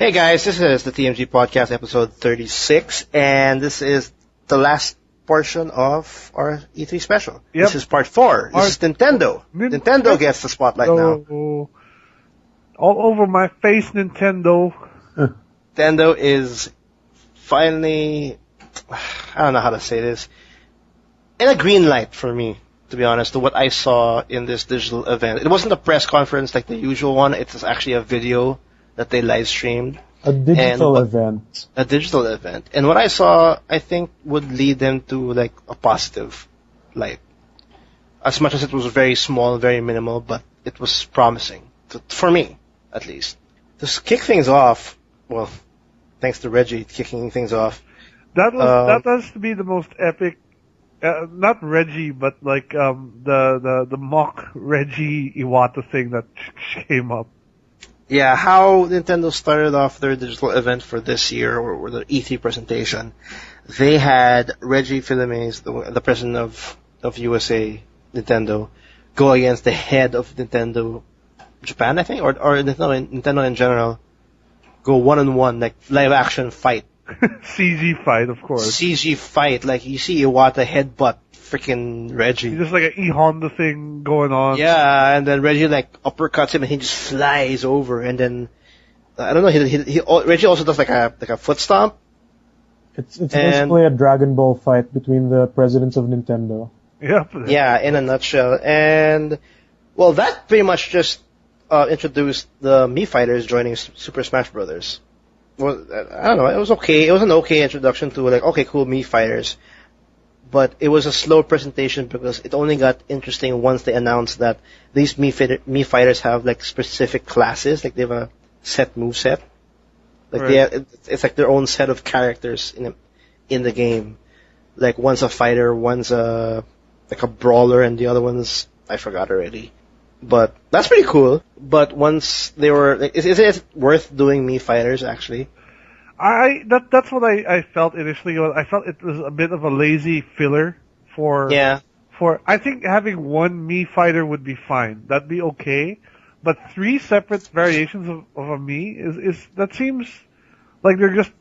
Hey guys, this is the TMG podcast episode 36, and this is the last portion of our E3 special. Yep. This is part 4. This is Nintendo. Nintendo gets the spotlight now. All over my face, Nintendo. Nintendo is finally, I don't know how to say this, in a green light for me, to be honest, to what I saw in this digital event. It wasn't a press conference like the usual one, it was actually a video that they live streamed. A digital event. A digital event. And what I saw, I think, would lead them to like a positive light. As much as it was very small, very minimal, but it was promising. For me, at least. To kick things off, well, thanks to Reggie kicking things off. That has to be the most epic, not Reggie, but like the mock Reggie Iwata thing that came up. Yeah, how Nintendo started off their digital event for this year, or the E3 presentation, they had Reggie Fils-Aimé, the president of USA Nintendo, go against the head of Nintendo Japan, I think, or Nintendo in general, go one-on-one, like live action fight. CG fight, of course. CG fight, like you see Iwata headbutt freaking Reggie. Just like an E-Honda thing going on. Yeah, and then Reggie like uppercuts him and he just flies over, and then I don't know. Reggie also does like a foot stomp. It's basically a Dragon Ball fight between the presidents of Nintendo. Yep. Yeah, in a nutshell. And well, that pretty much just introduced the Mii fighters joining Super Smash Brothers. Well, I don't know. It was okay. It was an okay introduction to like, okay, cool, Mii fighters. But it was a slow presentation because it only got interesting once they announced that these Mii fighters have like specific classes, like they have a set moveset. Like right. It's like their own set of characters in the game. Like one's a fighter, one's a brawler, and the other one's I forgot already. But that's pretty cool. But once they were, like, is it worth doing Mii fighters actually? That's what I felt initially. I felt it was a bit of a lazy filler for. Yeah. I think having one Mii fighter would be fine. That'd be okay. But 3 separate variations of a Mii that seems like they're just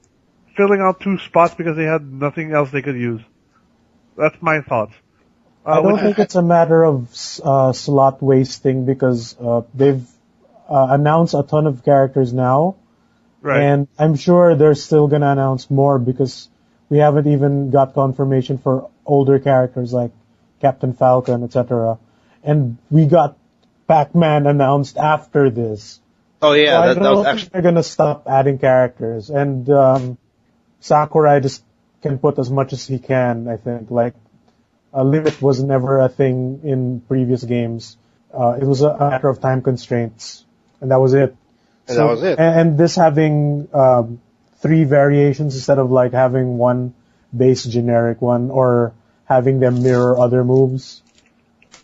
filling out 2 spots because they had nothing else they could use. That's my thoughts. I don't think it's a matter of slot wasting because they've announced a ton of characters now. Right. And I'm sure they're still going to announce more because we haven't even got confirmation for older characters like Captain Falcon, etc. And we got Pac-Man announced after this. Oh yeah, so that was think they're going to stop adding characters. And Sakurai just can put as much as he can, I think. Like, a limit was never a thing in previous games. It was a matter of time constraints. And that was it. And that was it. And this having 3 variations instead of like having one base generic one or having them mirror other moves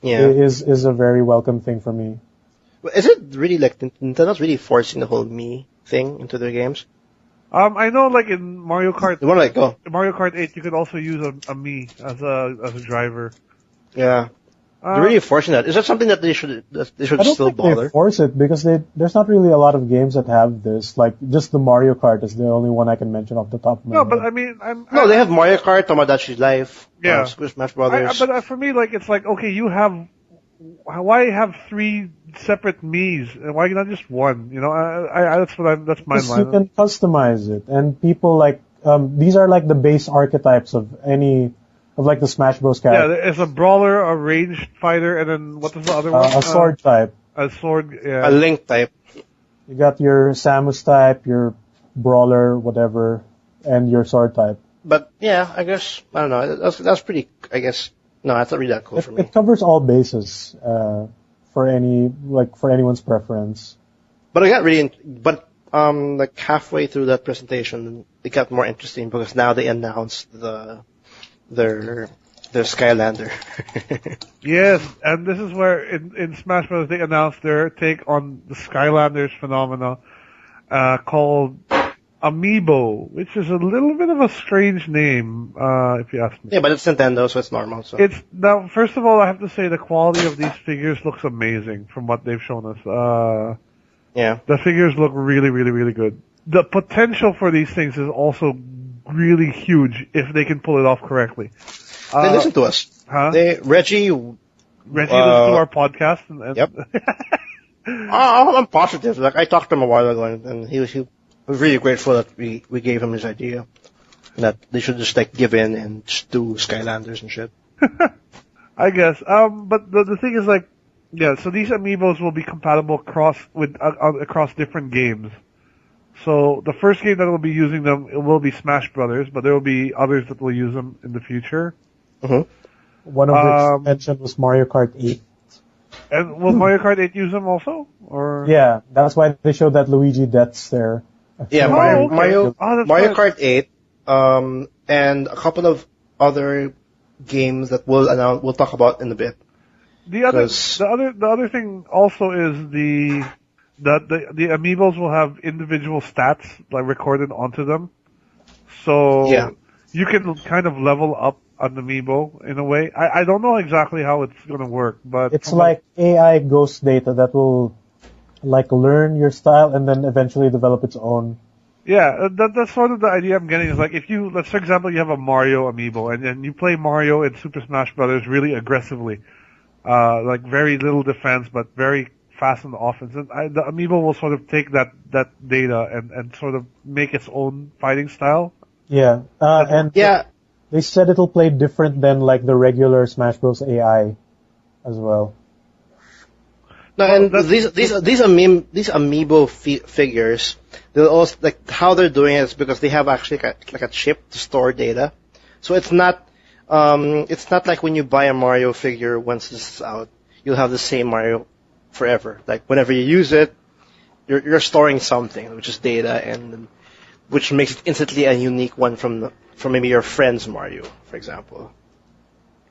is a very welcome thing for me. Is it really like Nintendo's really forcing the whole Mii thing into their games? I know, like in Mario Kart. Mario Kart 8, you could also use a Mii as a driver. Yeah. They're really forcing that. Is that something that they should I don't still think bother? they force it because there's not really a lot of games that have this. Like just the Mario Kart is the only one I can mention off the top of my head. No, but I mean, they have Mario Kart, Tomodachi Life, yeah, Super Smash Brothers. But for me, like it's like okay, why have 3 separate Miis and why not just one? You know, that's my line. You can customize it, and people like these are like the base archetypes of like the Smash Bros. character. Yeah, there's a brawler, a ranged fighter, and then what is the other one? A sword type. A sword, yeah. A Link type. You got your Samus type, your brawler, whatever, and your sword type. But yeah, I guess I don't know. That's pretty. I guess no, that's not really that cool for me. It covers all bases for anyone's preference. But I got really. Like halfway through that presentation, it got more interesting because now they announced their Skylander. Yes, and this is where in Smash Bros. They announced their take on the Skylanders phenomena called Amiibo, which is a little bit of a strange name, if you ask me. Yeah, but it's Nintendo, so it's normal. So. Now, first of all, I have to say the quality of these figures looks amazing from what they've shown us. Yeah. The figures look really, really, really good. the potential for these things is also really huge if they can pull it off correctly. They listen to us. Huh? Reggie listens to our podcast. And Yep. I'm positive. Like I talked to him a while ago, and he was really grateful that we gave him his idea. That they should just like give in and just do Skylanders and shit. I guess. But the thing is like, yeah. So these amiibos will be compatible across different games. So the first game that will be using them, it will be Smash Brothers, but there will be others that will use them in the future. Mm-hmm. One of which mentioned was Mario Kart 8. And will Mario Kart 8 use them also? Or Yeah, that's why they showed that Luigi Deaths there. Yeah, okay. Mario that's Mario right. Kart 8, and a couple of other games that we'll talk about in a bit. The other thing also is the amiibos will have individual stats like recorded onto them, so Yeah. you can kind of level up an amiibo in a way. I don't know exactly how it's going to work, but It's like AI ghost data that will like learn your style and then eventually develop its own. Yeah, that's sort of the idea I'm getting. Is like if you, let's for example, you have a Mario amiibo and you play Mario in Super Smash Brothers really aggressively, like very little defense but very fast on the offense. And the amiibo will sort of take that data and sort of make its own fighting style. Yeah, and Yeah, they said it'll play different than like the regular Smash Bros. AI as well. no, and these amiibo figures, they'll also like how they're doing it is because they have actually like a chip to store data. So it's not like when you buy a Mario figure once this is out, you'll have the same Mario forever. Like whenever you use it, you're storing something, which is data, and which makes it instantly a unique one from maybe your friend's Mario, for example.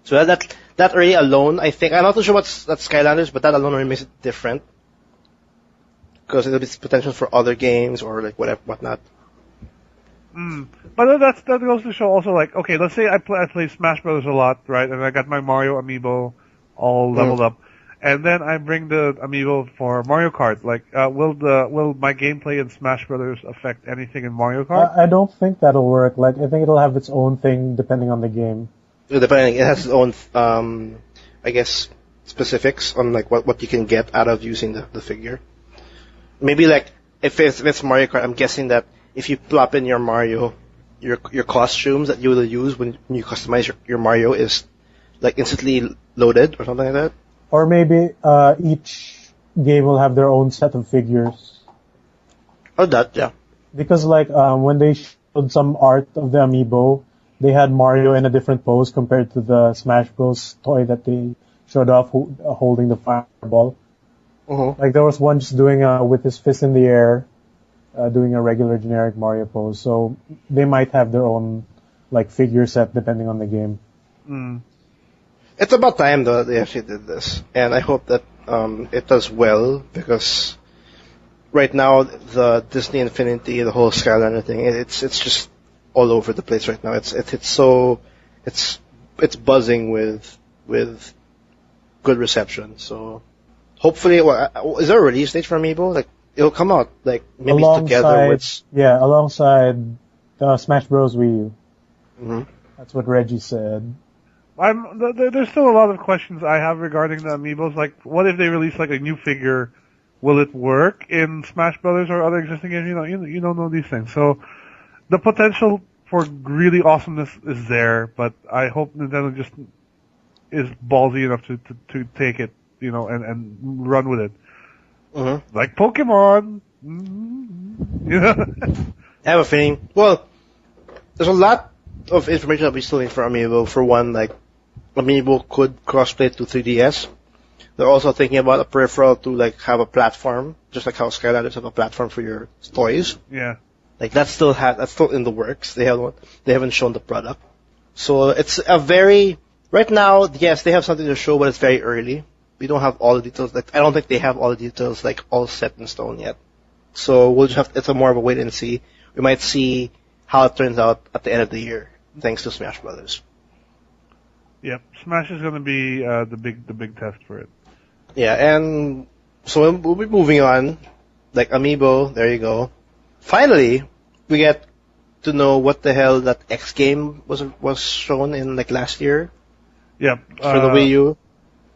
So that already alone, I think, I'm not too sure that's Skylanders, but that alone already makes it different. Because it'll be potential for other games or like whatnot. But that goes to show also like, okay, let's say I play Smash Brothers a lot, right? And I got my Mario amiibo all leveled up. And then I bring the amiibo for Mario Kart. Like, will my gameplay in Smash Brothers affect anything in Mario Kart? I don't think that'll work. Like, I think it'll have its own thing depending on the game. Depending, it has its own, I guess, specifics on like what you can get out of using the figure. Maybe like if it's Mario Kart, I'm guessing that if you plop in your Mario, your costumes that you will use when you customize your Mario is like instantly loaded or something like that. Or maybe each game will have their own set of figures. Oh, that, yeah. Because like when they showed some art of the amiibo, they had Mario in a different pose compared to the Smash Bros. Toy that they showed off holding the fireball. Like there was one just doing with his fist in the air, doing a regular generic Mario pose. So they might have their own like figure set depending on the game. It's about time though that they actually did this, and I hope that it does well because right now the Disney Infinity, the whole Skylander thing, it's just all over the place right now. It's buzzing with good reception. So hopefully, is there a release date for Amiibo? Like it'll come out like maybe together with alongside Smash Bros. Wii U. That's what Reggie said. There's still a lot of questions I have regarding the amiibos. Like, what if they release like a new figure? Will it work in Smash Brothers or other existing games? You don't know these things. So the potential for really awesomeness is there, but I hope Nintendo just is ballsy enough to take it, and run with it. Like Pokemon. I have a feeling. Well, there's a lot of information that we still need for Amiibo. For one, like Amiibo could crossplay to 3DS. They're also thinking about a peripheral to like have a platform, just like how Skylanders have a platform for your toys. Yeah. Like that's still in the works. They haven't shown the product. So it's right now, yes, they have something to show, but it's very early. We don't have all the details. Like I don't think they have all the details like all set in stone yet. So we'll just it's more of a wait and see. We might see how it turns out at the end of the year, thanks to Smash Brothers. Yep, Smash is going to be the big test for it. Yeah, and so we'll be moving on. Like Amiibo, there you go. finally, we get to know what the hell that X game was shown in like last year Yep. for the Wii U.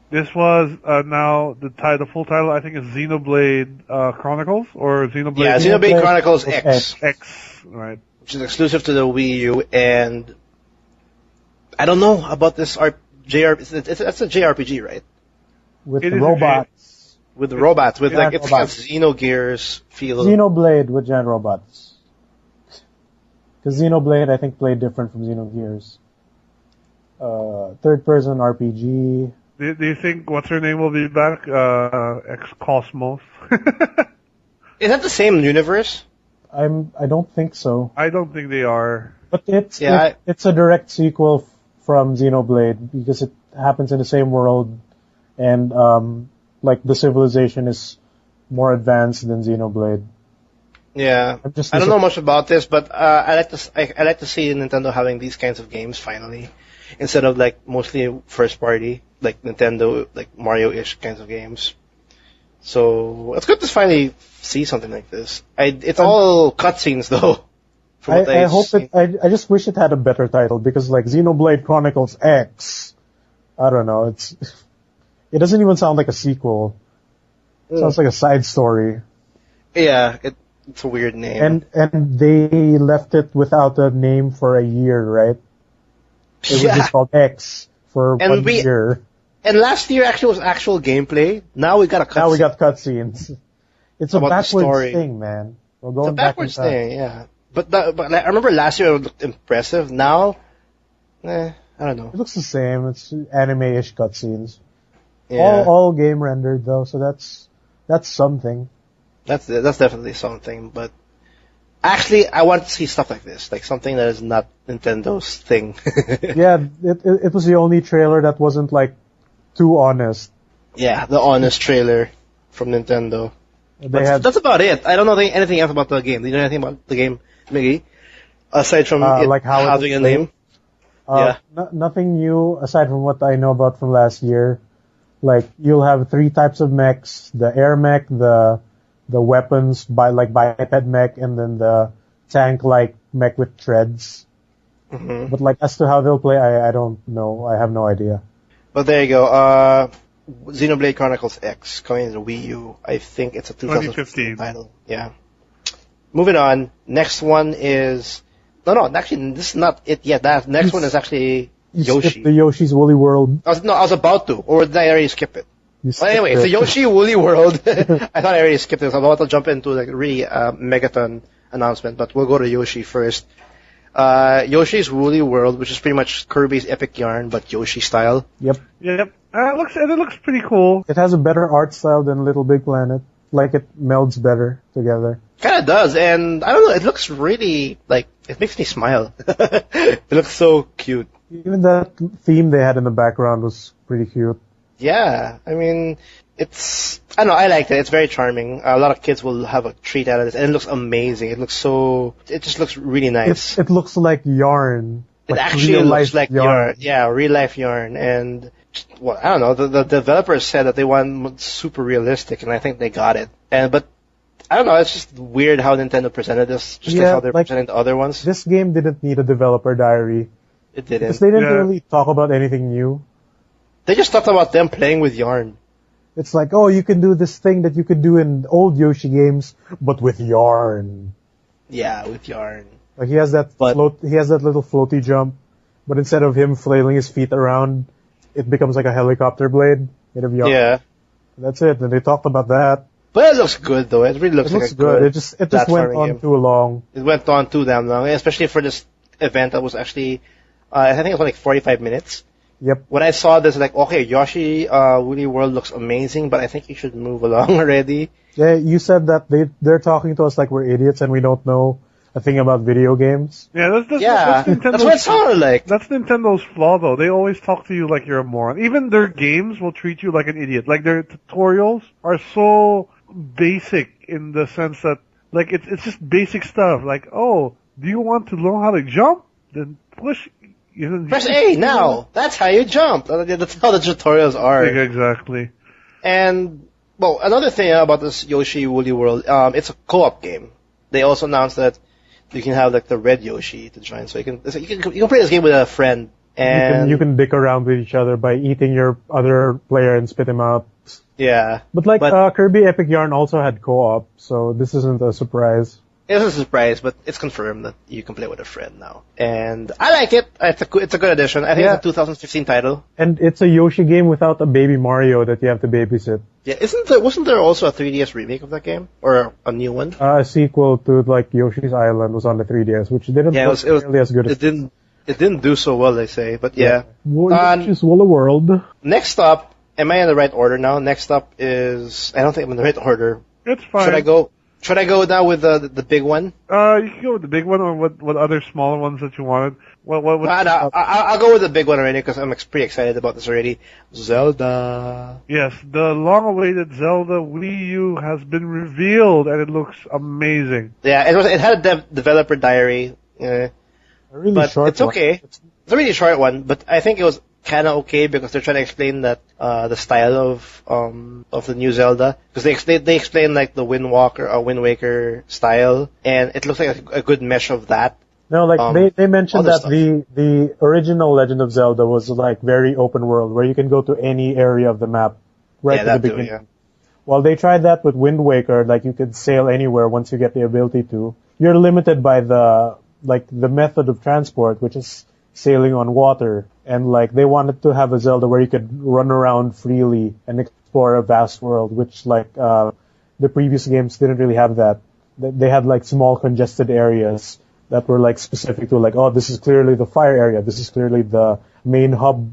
This was now the full title. I think is Xenoblade Chronicles or Xenoblade. Yeah, Xenoblade Chronicles X, X, right? which is exclusive to the Wii U, and I don't know about this it's a JRPG, right? With It the is a robots. With the robots, with like Giant it's got robots. Xenogears feel. Xenoblade with giant robots. Because Xenoblade, I think, played different from Xenogears. Third-person RPG. Do you think what's her name will be back? X Cosmos. Is that the same universe? I don't think so. I don't think they are. But it's a direct sequel from Xenoblade because it happens in the same world, and like the civilization is more advanced than Xenoblade. Yeah, I don't know much about this, but I like to see Nintendo having these kinds of games finally, instead of like mostly first party like Nintendo like Mario-ish kinds of games. So it's good to finally see something like this. It's all cutscenes though. I just wish it had a better title because like Xenoblade Chronicles X, I don't know, it doesn't even sound like a sequel. It sounds like a side story. Yeah, it's a weird name. And they left it without a name for a year, right? It was just called X for 1 year. And last year actually was actual gameplay. Now we got a cutscene. Now we got cutscenes. It's a backwards thing, man. We're going it's a backwards thing, yeah. But I remember last year it looked impressive. Now, I don't know. It looks the same. It's anime-ish cutscenes. Yeah. All game rendered though, so that's something. That's definitely something. But actually, I want to see stuff like this, like something that is not Nintendo's thing. Yeah, it was the only trailer that wasn't like too honest. Yeah, the honest trailer from Nintendo. That's about it. I don't know anything else about the game. Do you know anything about the game, Miggy? Aside from it like how having a name? Yeah. Nothing new aside from what I know about from last year. Like, you'll have 3 types of mechs: the air mech, the weapons biped mech, and then the tank-like mech with treads. Mm-hmm. But like, as to how they'll play, I don't know. I have no idea. But there you go. Xenoblade Chronicles X coming to the Wii U. I think it's a 2015 title. Yeah. Moving on. Next one is actually this is not it yet. That next one is actually Yoshi. Skip the Yoshi's Woolly World. I was about to, or did I already skip it? Well, anyway, it's the Yoshi Woolly World. I thought I already skipped it. I was about to jump into like really Megaton announcement, but we'll go to Yoshi first. Yoshi's Woolly World, which is pretty much Kirby's Epic Yarn, but Yoshi style. Yep. It looks pretty cool. It has a better art style than Little Big Planet. Like, it melds better together. Kinda does, and I don't know, it looks really, like, it makes me smile. It looks so cute. Even that theme they had in the background was pretty cute. Yeah, I mean, I don't know, I liked it. It's very charming. A lot of kids will have a treat out of this, and it looks amazing. It just looks really nice. It looks like yarn. It actually looks like yarn. Yeah, real life yarn. And, well, I don't know, the developers said that they want super realistic, and I think they got it. But, I don't know, it's just weird how Nintendo presented this, just like how they're presenting the other ones. This game didn't need a developer diary. It didn't. Because they didn't really talk about anything new. They just talked about them playing with yarn. It's like, oh, you can do this thing that you could do in old Yoshi games, but with yarn. Yeah, with yarn. Like he has that little floaty jump, but instead of him flailing his feet around, it becomes like a helicopter blade made of yarn. Yeah. That's it. And they talked about that. But it looks good though. It really looks like a good. It just went on too long. It went on too damn long, especially for this event that was actually, I think it was like 45 minutes. Yep. When I saw this, like, okay, Yoshi Woolly World looks amazing, but I think you should move along already. Yeah, you said that they're talking to us like we're idiots and we don't know a thing about video games. Yeah, that's what it sounded like. That's Nintendo's flaw, though. They always talk to you like you're a moron. Even their games will treat you like an idiot. Like, their tutorials are so basic in the sense that, like, it's just basic stuff. Like, oh, do you want to learn how to jump? Then push... Press A now. That's how you jump. That's how the tutorials are. Exactly. And, well, another thing about this Yoshi Woolly World, it's a co-op game. they also announced that you can have like the red Yoshi to join, so you can play this game with a friend, and you can dick around with each other by eating your other player and spit him out. yeah. But Kirby Epic Yarn also had co-op, so this isn't a surprise. It's a surprise, but it's confirmed that you can play with a friend now, and I like it. It's a good addition. I think it's a 2015 title, and it's a Yoshi game without a baby Mario that you have to babysit. Yeah, wasn't there also a 3DS remake of that game or a new one? A sequel to like Yoshi's Island was on the 3DS, which didn't look nearly as good. It didn't do so well, they say, but yeah. Yoshi's Woolly World. Next up, am I in the right order now? Next up is I don't think I'm in the right order. It's fine. Should I go now with the big one? You can go with the big one, or what other smaller ones that you wanted. I'll go with the big one already because I'm pretty excited about this already. Zelda. Yes, the long-awaited Zelda Wii U has been revealed, and it looks amazing. Yeah, it had a developer diary, but short it's okay. It's a really short one, but I think it was kind of okay because they're trying to explain that the style of the new Zelda, because they explain like the Wind Waker style, and it looks like a good mesh of that. No, like they mentioned that the original Legend of Zelda was like very open world, where you can go to any area of the map at the beginning. Yeah. Well, they tried that with Wind Waker, like you could sail anywhere once you get the ability to. You're limited by the method of transport, which is sailing on water, and like they wanted to have a Zelda where you could run around freely and explore a vast world, which like the previous games didn't really have that. They had like small congested areas that were like specific to like, oh, this is clearly the fire area, this is clearly the main hub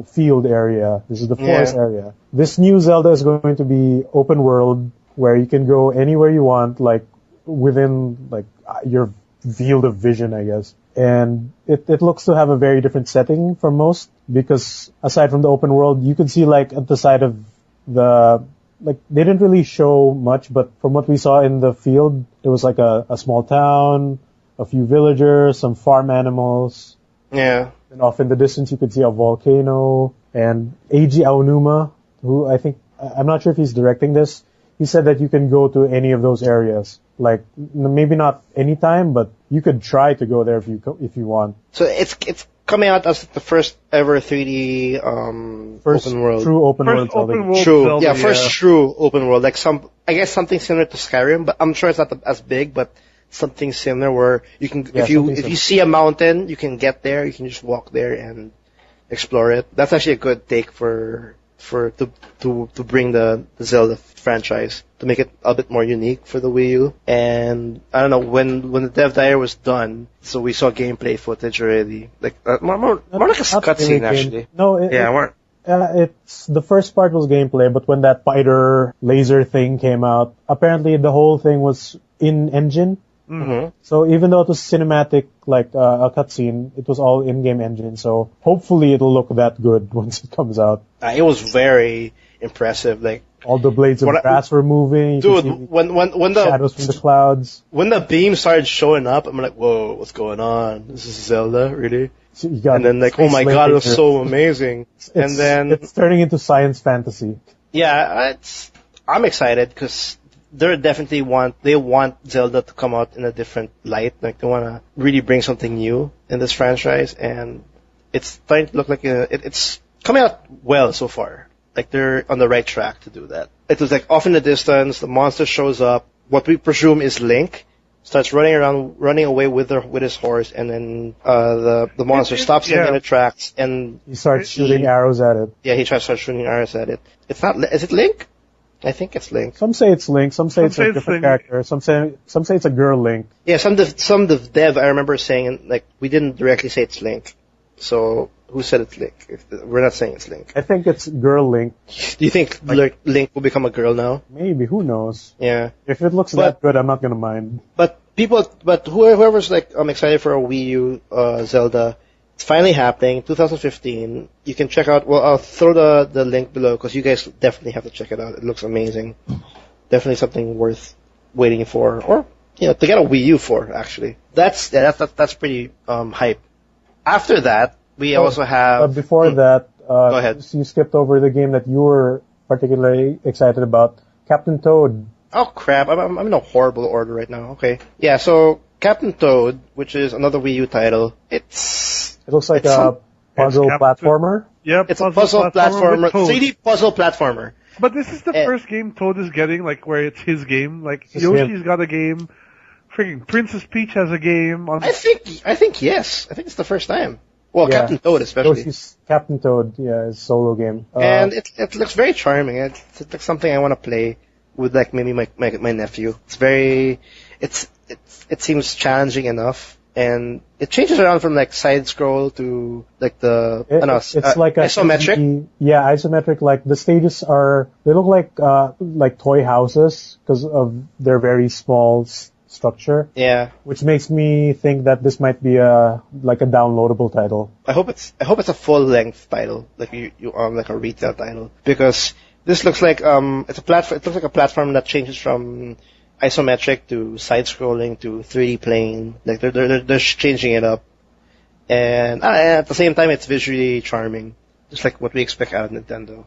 field area, this is the forest area. This new Zelda is going to be open world where you can go anywhere you want, like within like your field of vision, I guess. And it looks to have a very different setting from most, because aside from the open world, you can see like at the side of they didn't really show much, but from what we saw in the field, it was like a small town, a few villagers, some farm animals. Yeah. And off in the distance, you could see a volcano. And Eiji Aonuma, who I'm not sure if he's directing this, he said that you can go to any of those areas. Like, maybe not anytime, but you could try to go there if you want. So it's coming out as the first ever 3D open world. True open world. True. Yeah, first true open world. Like I guess something similar to Skyrim, but I'm sure it's not as big, but something similar where you can, if you see a mountain, you can get there, you can just walk there and explore it. That's actually a good take to bring the Zelda franchise, to make it a bit more unique for the Wii U. And I don't know, when the dev diary was done, so we saw gameplay footage already, like more like a cutscene actually. No, it's the first part was gameplay, but when that spider laser thing came out, apparently the whole thing was in engine. Mm-hmm. So even though it was cinematic, like a cutscene, it was all in-game engine. So hopefully it'll look that good once it comes out. It was very impressive. Like all the blades of grass were moving. Dude, when the shadows from the clouds, when the beam started showing up, I'm like, whoa, what's going on? This is Zelda, really? And then like, oh my god, it was so amazing. And then it's turning into science fantasy. Yeah, I'm excited because they definitely want Zelda to come out in a different light. Like they want to really bring something new in this franchise, and it's starting to look like it's coming out well so far. Like they're on the right track to do that. It was like off in the distance, the monster shows up. What we presume is Link starts running away with his horse, and then the monster stops him in the tracks, and he starts shooting arrows at it. Yeah, he tries to start shooting arrows at it. It's not. Is it Link? I think it's Link. Some say it's Link. Some say it's a different character. Some say it's a girl Link. Yeah, some dev I remember saying, like, we didn't directly say it's Link. So who said it's Link? We're not saying it's Link. I think it's girl Link. Do you think Link will become a girl now? Maybe. Who knows? Yeah. If it looks that good, I'm not gonna mind. But whoever's like, I'm excited for a Wii U Zelda. It's finally happening, 2015. You can check out, well, I'll throw the link below because you guys definitely have to check it out. It looks amazing. Definitely something worth waiting for, or, to get a Wii U for, actually. That's pretty, hype. After that, we also have... before that, go ahead. You skipped over the game that you were particularly excited about. Captain Toad Oh crap! I'm in a horrible order right now. Okay. Yeah. So Captain Toad, which is another Wii U title, It looks like a puzzle platformer. Yeah, it's a puzzle platformer, with Toad. 3D puzzle platformer. But this is the first game Toad is getting, like, where it's his game. Like, Yoshi's got a game. Freaking Princess Peach has a game. I think yes. I think it's the first time. Well, yeah. Captain Toad especially. Yoshi's Captain Toad, yeah, his solo game. And it looks very charming. It looks something I want to play with, like, maybe my nephew. It seems challenging enough. And it changes around from like side scroll to like it's like a isometric. Isometric. Like the stages they look like toy houses because of their very small structure. Yeah. Which makes me think that this might be a downloadable title. I hope it's a full length title, like you like a retail title, because this looks like it's a platform. It looks like a platform that changes from isometric to side-scrolling to 3D plane. Like they're changing it up, and at the same time, it's visually charming, just like what we expect out of Nintendo.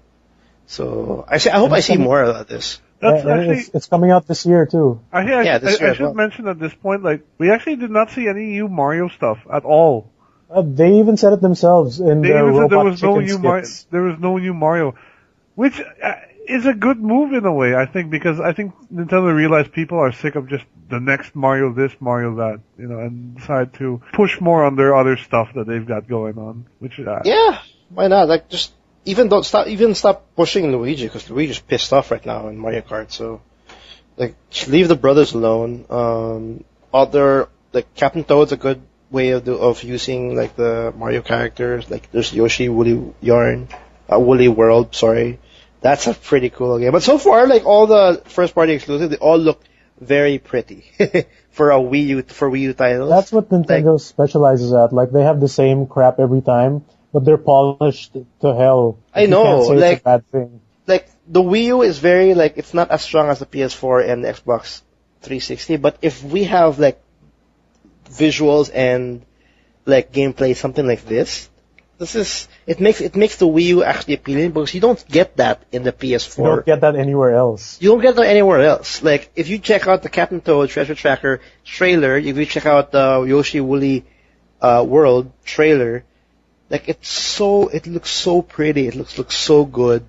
So I hope I see more of this. It's coming out this year too. I should mention at this point, like we actually did not see any new Mario stuff at all. They even said it themselves in their robot there was no new Mario, which is a good move in a way, I think, because I think Nintendo realized people are sick of just the next Mario this, Mario that, and decide to push more on their other stuff that they've got going on. Which yeah, why not? Like just stop pushing Luigi, because Luigi's pissed off right now in Mario Kart. So like just leave the brothers alone. Like Captain Toad's a good way of using like the Mario characters. Like there's Yoshi, Woolly World. Sorry. That's a pretty cool game. But so far, like all the first-party exclusives, they all look very pretty for Wii U titles. That's what Nintendo specializes at. Like they have the same crap every time, but they're polished to hell. I know, you can't say it's a bad thing. Like the Wii U is very like it's not as strong as the PS4 and the Xbox 360. But if we have like visuals and like gameplay, something like this. It makes the Wii U actually appealing, because you don't get that in the PS4. You don't get that anywhere else. You don't get that anywhere else. Like, if you check out the Captain Toad Treasure Tracker trailer, if you check out the Yoshi Woolly World trailer, like it looks so pretty, it looks so good,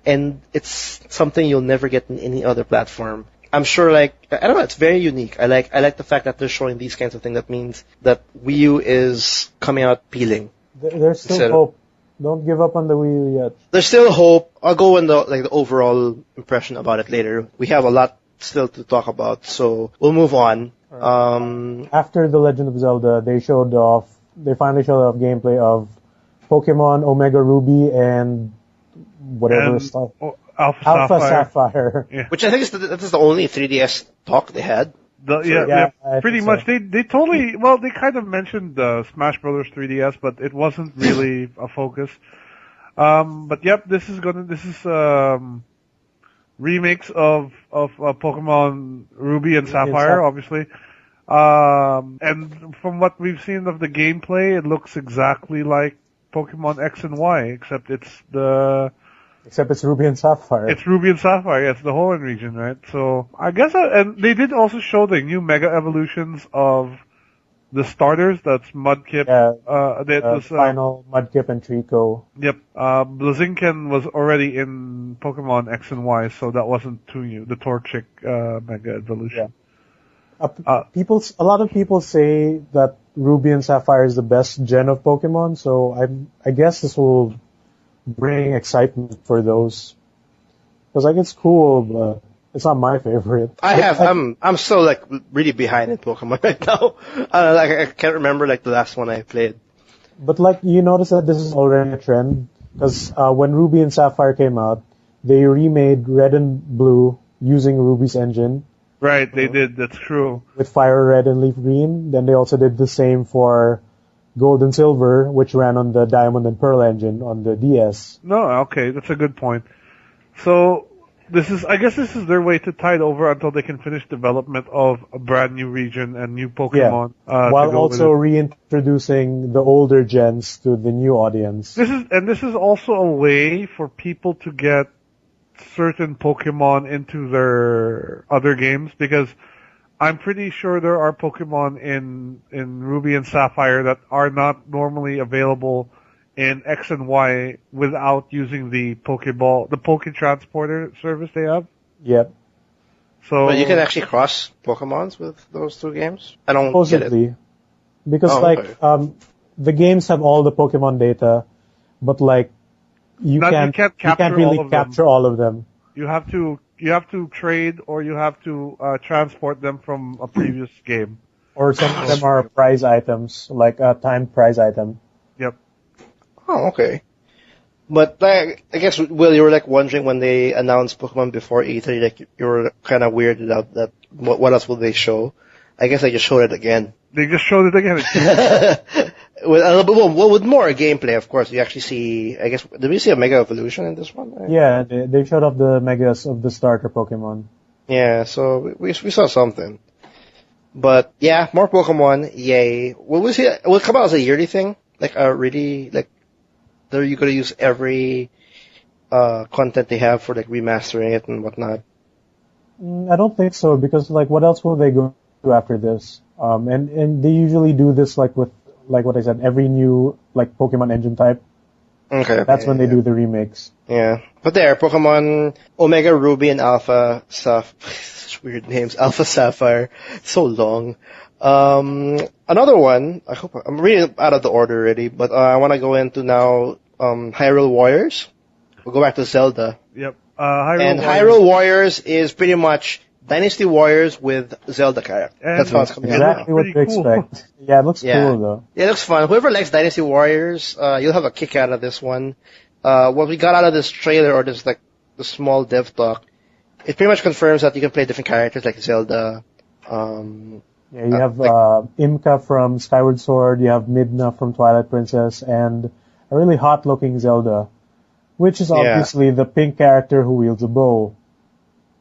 and it's something you'll never get in any other platform. I'm sure, like, I don't know, it's very unique. I like the fact that they're showing these kinds of things. That means that Wii U is coming out appealing. There's still hope. Don't give up on the Wii U yet. There's still hope. I'll go in the overall impression about it later. We have a lot still to talk about, so we'll move on. Right. After The Legend of Zelda, they finally showed off gameplay of Pokemon Omega Ruby and whatever stuff. Alpha Sapphire. Yeah. Which I think is the only 3DS talk they had. Pretty much. So. They totally, they kind of mentioned Smash Brothers 3DS, but it wasn't really a focus. But yep, this is remakes of Pokemon Ruby and Sapphire, obviously. And from what we've seen of the gameplay, it looks exactly like Pokemon X and Y, except it's Ruby and Sapphire. It's Ruby and Sapphire, it's the Hoenn region, right? So, I guess, and they did also show the new Mega Evolutions of the starters, that's Mudkip, Final, Mudkip, and Trico. Yep, Blaziken was already in Pokemon X and Y, so that wasn't too new, the Torchic, Mega Evolution. Yeah. A lot of people say that Ruby and Sapphire is the best gen of Pokemon, so I guess this will bring excitement for those, because like it's cool, but it's not my favorite. I'm still like really behind in Pokemon right now. I can't remember like the last one I played. But like you notice that this is already a trend, because when Ruby and Sapphire came out, they remade Red and Blue using Ruby's engine. Right, they did. That's true. With Fire Red and Leaf Green. Then they also did the same for Gold and Silver, which ran on the Diamond and Pearl engine on the DS. No, okay, that's a good point. So, I guess this is their way to tide over until they can finish development of a brand new region and new Pokemon. Yeah. While also reintroducing the older gens to the new audience. This is also a way for people to get certain Pokemon into their other games, because I'm pretty sure there are Pokemon in Ruby and Sapphire that are not normally available in X and Y without using the Pokeball, the Poke Transporter service they have. Yep. So But you can actually cross Pokemons with those two games? I don't get it. Supposedly. Because, okay. The games have all the Pokemon data, but, you can't really capture all of them. You have to trade, or you have to transport them from a previous game. Or some of them are prize items, like a timed prize item. Yep. Oh, okay. But I guess, Will, you were wondering when they announced Pokemon before E3, you were kind of weirded out that what else will they show? I guess they just showed it again. They just showed it again. with more gameplay, of course. You actually see, I guess, did we see a Mega Evolution in this one? Yeah, they showed off the Megas of the starter Pokemon. Yeah, so we saw something. But yeah, more Pokemon, yay. Will it come out as a yearly thing? Are you gonna use every content they have for remastering it and whatnot? I don't think so, because what else will they go do after this? And they usually do this with what I said, every new Pokemon engine type. Okay. That's when they do the remakes. Yeah. But Pokemon Omega Ruby and Alpha such weird names. Alpha Sapphire. So long. Another one, I hope I'm really out of the order already, but I want to go into now Hyrule Warriors. We'll go back to Zelda. Yep. Hyrule Warriors is pretty much Dynasty Warriors with Zelda characters. That's how it's coming out. Exactly what you expect. Yeah, it looks cool though. Yeah, it looks fun. Whoever likes Dynasty Warriors, you'll have a kick out of this one. What we got out of this trailer, or this the small dev talk, it pretty much confirms that you can play different characters like Zelda. Yeah, you have Imka from Skyward Sword, you have Midna from Twilight Princess, and a really hot-looking Zelda, which is obviously the pink character who wields a bow,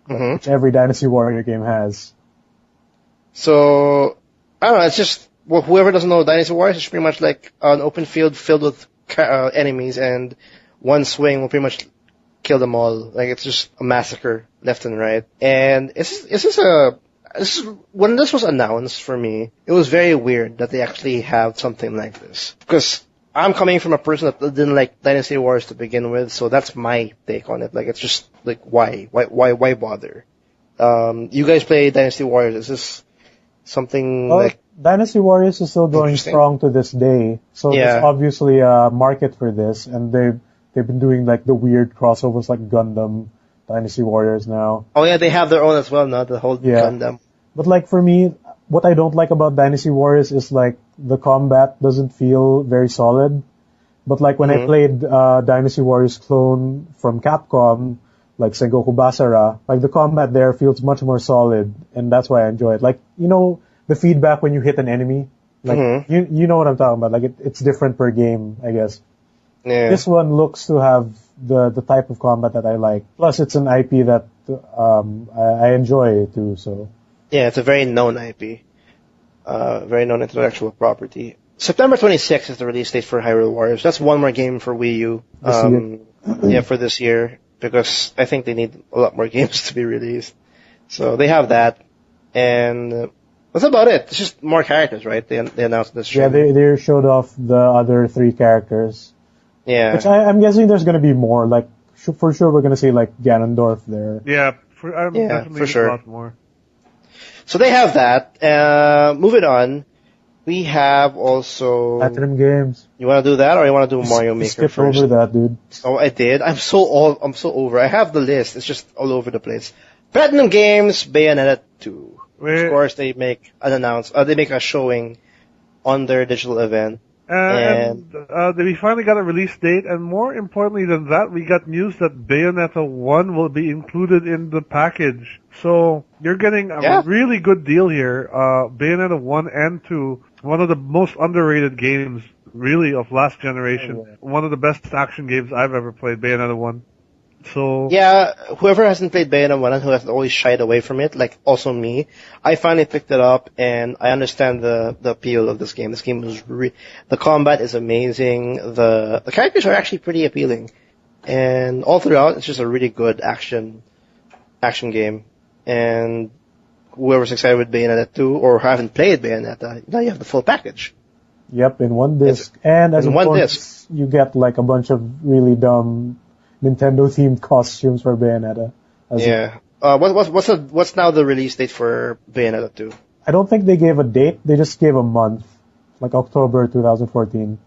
which every Dynasty Warrior game has. So, I don't know, it's just, whoever doesn't know Dynasty Warriors, it's pretty much like an open field filled with enemies, and one swing will pretty much kill them all. It's just a massacre left and right. And when this was announced for me, it was very weird that they actually have something like this. Because I'm coming from a person that didn't like Dynasty Warriors to begin with, so that's my take on it. It's just, why? Why bother? You guys play Dynasty Warriors. Is this something Dynasty Warriors is still going strong to this day. So there's obviously a market for this, and they've been doing the weird crossovers like Gundam, Dynasty Warriors now. Oh yeah, they have their own as well now, the whole Gundam. But for me, what I don't like about Dynasty Warriors is the combat doesn't feel very solid. But when I played Dynasty Warriors clone from Capcom, Sengoku Basara, the combat there feels much more solid, and that's why I enjoy it. The feedback when you hit an enemy, you know what I'm talking about. It's different per game, I guess. Yeah. This one looks to have the type of combat that I like. Plus, it's an IP that I enjoy too. So. Yeah, it's a very known IP, very known intellectual property. September 26th is the release date for Hyrule Warriors. That's one more game for Wii U. For this year, because I think they need a lot more games to be released. So they have that, and that's about it. It's just more characters, right? They announced this. Yeah, they showed off the other 3 characters. Yeah. Which I'm guessing there's gonna be more. For sure we're gonna see Ganondorf there. Yeah, definitely for sure. A lot more. So they have that. Moving on, we have also Platinum Games. You want to do that, or you want to do Mario Maker skip first? over that, dude. Oh, I did. I'm so over. I have the list. It's just all over the place. Platinum Games, Bayonetta 2. Of course, they make they make a showing on their digital event. And we finally got a release date, and more importantly than that, we got news that Bayonetta 1 will be included in the package. So you're getting a really good deal here. Bayonetta 1 and 2, one of the most underrated games, really, of last generation. Oh, yeah. One of the best action games I've ever played, Bayonetta 1. So yeah, whoever hasn't played Bayonetta 1 and who has always shied away from it, also me, I finally picked it up, and I understand the appeal of this game. This game was the combat is amazing. The characters are actually pretty appealing. And all throughout, it's just a really good action game. And whoever's excited with Bayonetta 2 or haven't played Bayonetta, now you have the full package. Yep, in one disc. And as a bonus, you get like a bunch of really dumb Nintendo-themed costumes for Bayonetta. Yeah. What's now the release date for Bayonetta 2? I don't think they gave a date. They just gave a month, like October 2014.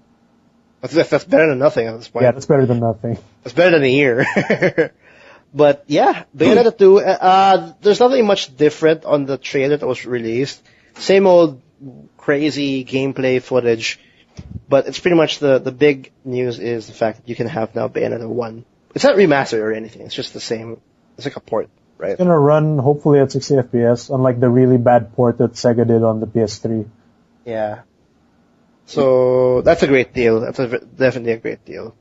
That's better than nothing at this point. Yeah, that's better than nothing. That's better than a year. But yeah, Bayonetta 2, there's nothing much different on the trailer that was released. Same old crazy gameplay footage, but it's pretty much the big news is the fact that you can have now Bayonetta 1. It's not remastered or anything, it's just the same, it's like a port, right? It's gonna run hopefully at 60 FPS, unlike the really bad port that Sega did on the PS3. Yeah. So, that's a great deal. That's definitely a great deal.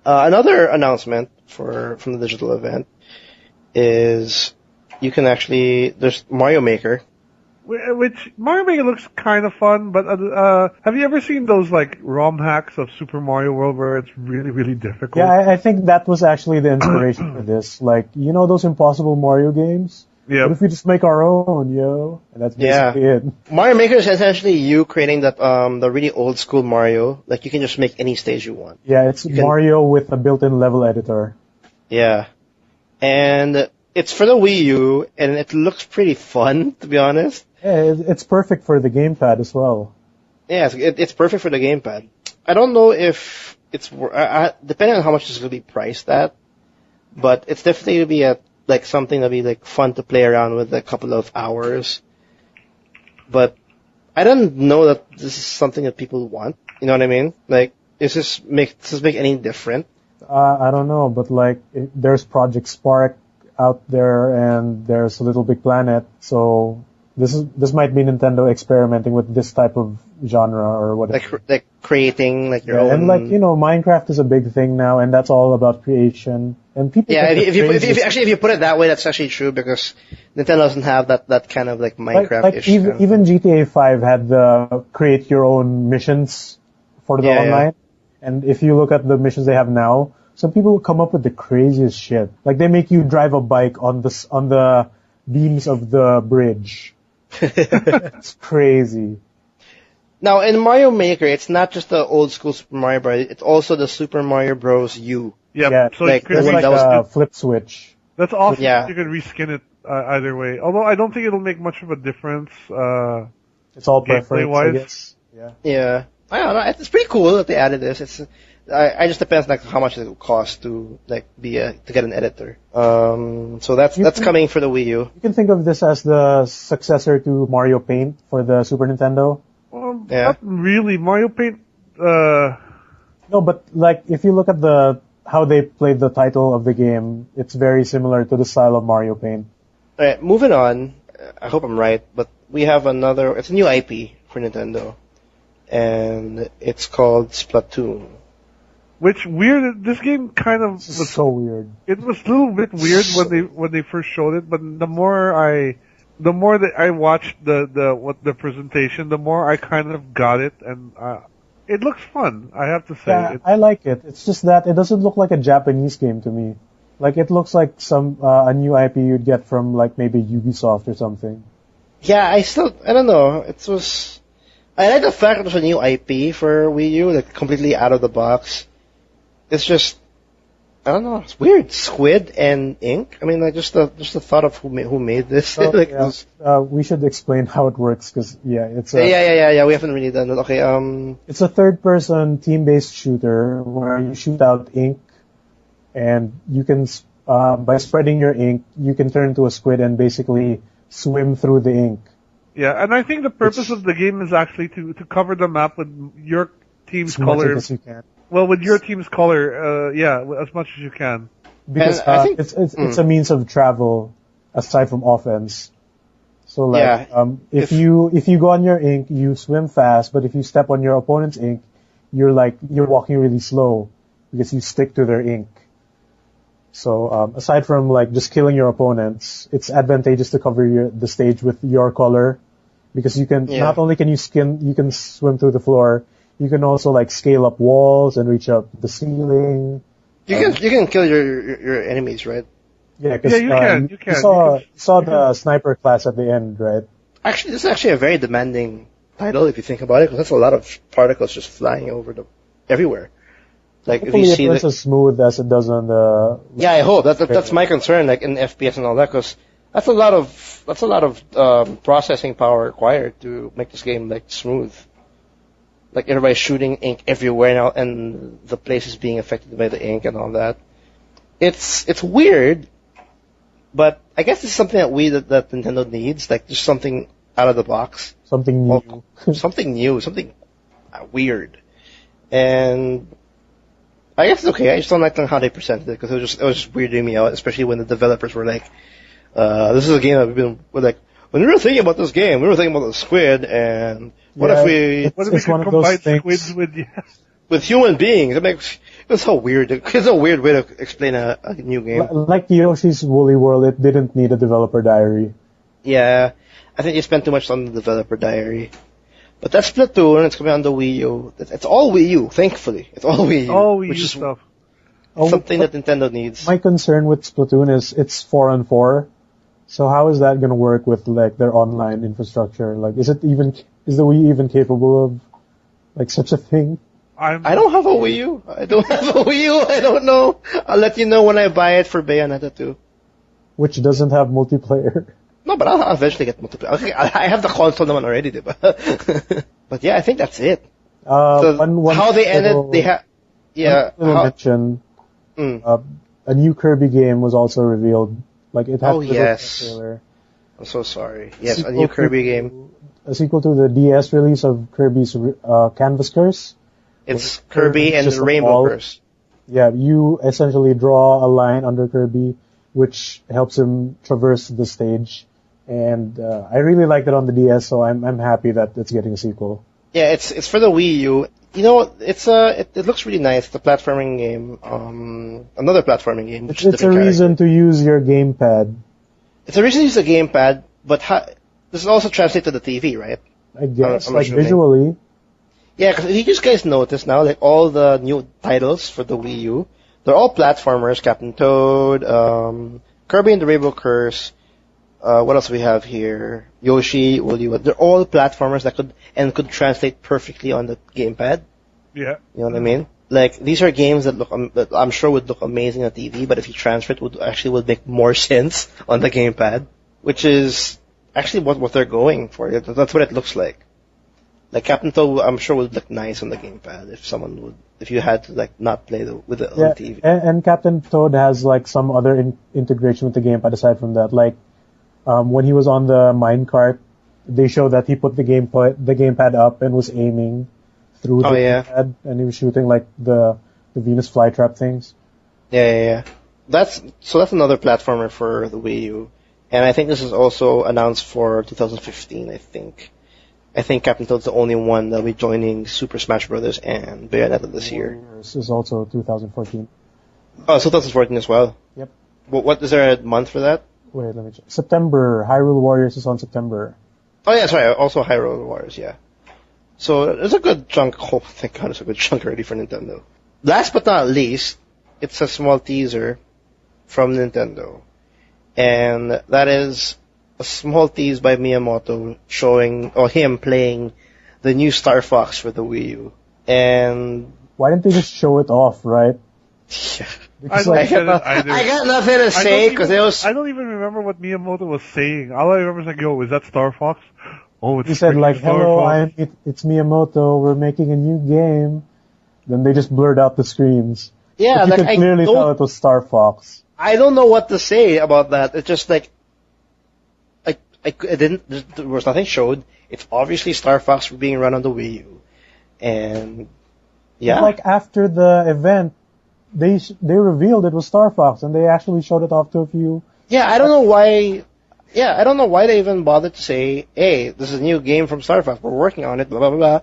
Another announcement from the digital event is you can there's Mario Maker. Which Mario Maker looks kind of fun, but have you ever seen those like ROM hacks of Super Mario World where it's really, really difficult? Yeah, I think that was actually the inspiration for this. Like, you know those impossible Mario games? Yeah. What if we just make our own, yo? And that's basically it. Mario Maker is essentially you creating the really old school Mario. Like, you can just make any stage you want. Yeah, it's Mario with a built-in level editor. Yeah. And it's for the Wii U, and it looks pretty fun, to be honest. Yeah, it's perfect for the gamepad as well. Yeah, it's perfect for the gamepad. I don't know if it's depending on how much it's going to be priced at, but it's definitely going to be at like something that'll be like fun to play around with a couple of hours. But I don't know that this is something that people want. You know what I mean? Like, does this make any different? I don't know, but like there's Project Spark out there, and there's Little Big Planet, so. This might be Nintendo experimenting with this type of genre or whatever. Like creating like your own. And like, you know, Minecraft is a big thing now, and that's all about creation. And people. Yeah, if you put it that way, that's actually true because Nintendo doesn't have that kind of like Minecraft-ish. Like even GTA 5 had the create your own missions for the online. And if you look at the missions they have now, some people come up with the craziest shit. Like they make you drive a bike on the beams of the bridge. It's crazy. Now, in Mario Maker, it's not just the old school Super Mario Bros. It's also the Super Mario Bros. U. Yep. Yeah, so like, there's like a flip switch. That's awesome. Yeah. You can reskin it either way. Although I don't think it'll make much of a difference. It's all preference, I guess. Yeah. Yeah. I don't know. It's pretty cool that they added this. I just depends like how much it will cost to like to get an editor. So that's coming for the Wii U. You can think of this as the successor to Mario Paint for the Super Nintendo. Not really. Mario Paint. No, but like if you look at how they played the title of the game, it's very similar to the style of Mario Paint. All right, moving on. I hope I'm right, but we have it's a new IP for Nintendo, and it's called Splatoon. Which weird, this game kind of was so weird. It was a little bit weird when they first showed it, but the more that I watched the presentation, the more I kind of got it, and it looks fun, I have to say. Yeah, I like it. It's just that it doesn't look like a Japanese game to me. Like it looks like a new IP you'd get from like maybe Ubisoft or something. Yeah, I don't know. I like the fact that it was a new IP for Wii U, like completely out of the box. It's just, I don't know, it's weird. Squid and ink. I mean, like just the thought of who made this. We should explain how it works because it's yeah. We haven't really done it. Okay. It's a third-person team-based shooter where you shoot out ink, and you can by spreading your ink, you can turn into a squid and basically swim through the ink. Yeah, and I think the purpose of the game is actually to cover the map with your team's color. As you can. Well, with your team's color, as much as you can. Because I think it's a means of travel aside from offense. So like, if you go on your ink, you swim fast, but if you step on your opponent's ink, you're walking really slow because you stick to their ink. So aside from like just killing your opponents, it's advantageous to cover the stage with your color because you can not only can you swim through the floor, you can also like scale up walls and reach up the ceiling. You can kill your enemies, right? Yeah, because you can. You saw the sniper class at the end, right? Actually, this is actually a very demanding title if you think about it, because that's a lot of particles just flying everywhere. Like Hopefully if you see it runs as smooth as it does on the. Yeah, I hope that's my concern. Like in FPS and all that, because that's a lot of processing power required to make this game like smooth. Like everybody's shooting ink everywhere now, and the place is being affected by the ink and all that. It's weird, but I guess it's something that Nintendo needs. Like just something out of the box, Something new. something new, something weird, and I guess it's okay. I just don't like how they presented it because it was just weirding me out, especially when the developers were like, "This is a game that we're like when we were thinking about this game, we were thinking about the squid, and what if we could combine squids with human beings?" It's so weird. It's a weird way to explain a new game. Like Yoshi's Woolly World, it didn't need a developer diary. Yeah, I think you spent too much on the developer diary. But that's Splatoon. It's coming on the Wii U. It's all Wii U, thankfully. It's all Wii U. All Wii U which is stuff. something that Nintendo needs. My concern with Splatoon is it's 4-on-4. So how is that going to work with like their online infrastructure? Like, is the Wii even capable of like such a thing? I don't have a Wii U. I don't know. I'll let you know when I buy it for Bayonetta 2. Which doesn't have multiplayer. No, but I'll eventually get multiplayer. Okay, I have the console naman already, diba? But yeah, I think that's it. How they ended, they have, yeah. Mention, a new Kirby game was also revealed. Like it had yes. trailer. I'm so sorry. Yes, a new Kirby game. A sequel to the DS release of Kirby's Canvas Curse. It's Kirby and the Rainbow Curse. Yeah, you essentially draw a line under Kirby, which helps him traverse the stage. And I really liked it on the DS, so I'm happy that it's getting a sequel. Yeah, it's for the Wii U. You know, it looks really nice. It's a platforming game. Another platforming game. It's a reason to use your gamepad. It's a reason to use the gamepad, but this is also translate to the TV, right? I guess, like visually. Yeah, because if you guys notice now, like all the new titles for the Wii U, they're all platformers. Captain Toad, Kirby and the Rainbow Curse. What else do we have here? Yoshi, Woolly. They're all platformers that could translate perfectly on the gamepad. Yeah. You know what I mean? Like these are games that I'm sure would look amazing on TV, but if you transfer it, would make more sense on the gamepad, which is actually what they're going for. That's what it looks like. Like Captain Toad, I'm sure would look nice on the gamepad if you had to like not play with it on TV. And Captain Toad has like some other integration with the gamepad aside from that. Like when he was on the minecart, they showed that he put the gamepad up and was aiming through the gamepad, and he was shooting like the Venus flytrap things. Yeah. That's another platformer for the Wii U, and I think this is also announced for 2015. I think Captain Toad's the only one that'll be joining Super Smash Bros. And Bayonetta this year. This is also 2014. Oh, 2014 as well. Yep. What is there a month for that? Wait, let me check. September. Hyrule Warriors is on September. Oh yeah, sorry. Also Hyrule Warriors, yeah. So there's a good chunk. Oh, thank God, there's a good chunk already for Nintendo. Last but not least, it's a small teaser from Nintendo, and that is a small tease by Miyamoto showing him playing the new Star Fox for the Wii U. And why didn't they just show it off, right? Yeah. I got nothing to say because it was. I don't even remember what Miyamoto was saying. All I remember is like, "Yo, is that Star Fox?" Oh, it's. He said like, "Hello, it's Miyamoto. We're making a new game." Then they just blurred out the screens. Yeah, but you could clearly tell it was Star Fox. I don't know what to say about that. It's just like, there was nothing showed. It's obviously Star Fox being run on the Wii U, and yeah. But like after the event, they revealed it was Star Fox, and they actually showed it off to a few. Yeah, I don't know why. Yeah, I don't know why they even bothered to say, "Hey, this is a new game from Star Fox. We're working on it." Blah blah blah.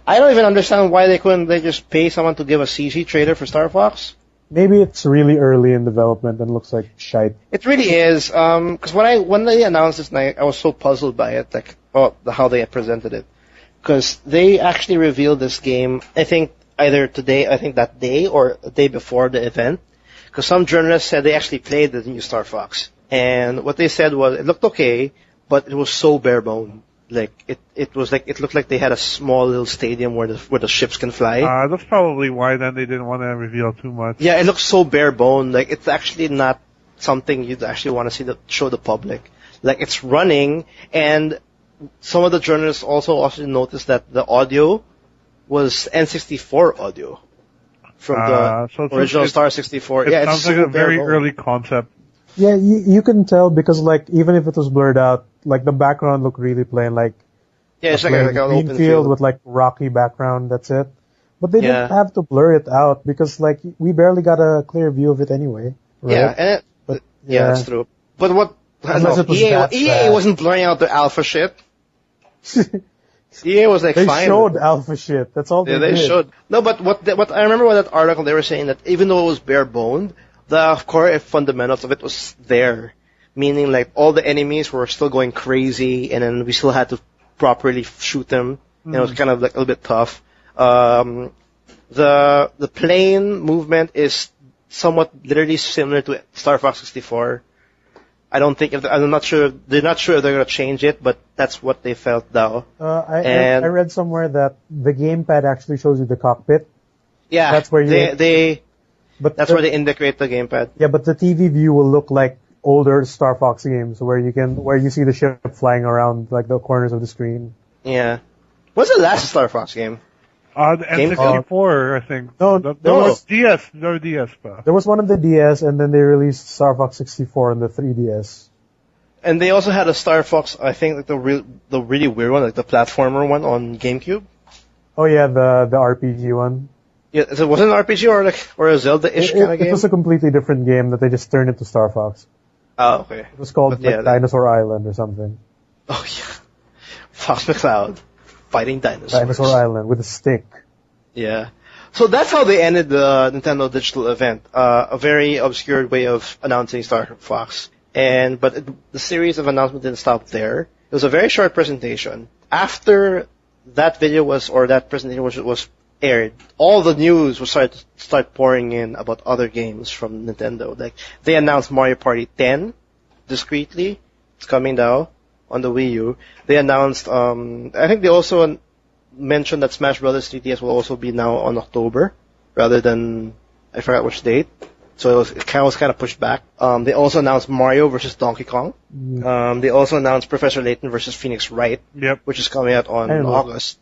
I don't even understand why they couldn't. They just pay someone to give a CG trailer for Star Fox. Maybe it's really early in development and looks like shite. It really is. Because when they announced this night, I was so puzzled by it, like how they presented it. Because they actually revealed this game. I think either today, I think that day, or a day before the event. Because some journalists said they actually played the new Star Fox. And what they said was it looked okay, but it was so bare bone. Like it looked like they had a small little stadium where the ships can fly. That's probably why then they didn't want to reveal too much. Yeah, it looks so bare bone. Like it's actually not something you'd actually want to show the public. Like it's running, and some of the journalists also noticed that the audio was N64 audio from the original Star 64. It sounds like a very early concept. Yeah, you can tell because like even if it was blurred out, like the background looked really plain. Like it's like an green open field with like rocky background. That's it. But they didn't have to blur it out because like we barely got a clear view of it anyway. Right? Yeah, that's true. But what? EA wasn't blurring out the alpha shit. EA was like they fine. They showed alpha shit. That's all they did. They showed. No, but what I remember with that article, they were saying that even though it was bare boned, the core fundamentals of it was there. Meaning like all the enemies were still going crazy, and then we still had to properly shoot them. And it was kind of like a little bit tough. The plane movement is somewhat literally similar to Star Fox 64. I'm not sure. They're not sure if they're gonna change it, but that's what they felt now. I read somewhere that the gamepad actually shows you the cockpit. Yeah, that's where where they integrate the gamepad. Yeah, but the TV view will look like older Star Fox games where you see the ship flying around like the corners of the screen. Yeah. What's the last Star Fox game? The N64, I think. No, there was DS. No DS, pa. There was one on the DS, and then they released Star Fox 64 on the 3DS. And they also had a Star Fox, I think, like the really weird one, like the platformer one on GameCube. Oh yeah, the RPG one. Yeah, so was it an RPG or a Zelda-ish kind of game? It was a completely different game that they just turned into Star Fox. Oh, okay. It was called Dinosaur Island or something. Oh yeah, Fox McCloud fighting dinosaurs. Dinosaur Island with a stick. Yeah. So that's how they ended the Nintendo Digital event. A very obscure way of announcing Star Fox. But the series of announcements didn't stop there. It was a very short presentation. After that presentation was aired, all the news was start pouring in about other games from Nintendo. Like they announced Mario Party 10 discreetly. It's coming now on the Wii U. They announced I think they also mentioned that Smash Bros. 3DS will also be now on October rather than I forgot which date. So it was kind of pushed back. They also announced Mario versus Donkey Kong. They also announced Professor Layton versus Phoenix Wright, which is coming out on August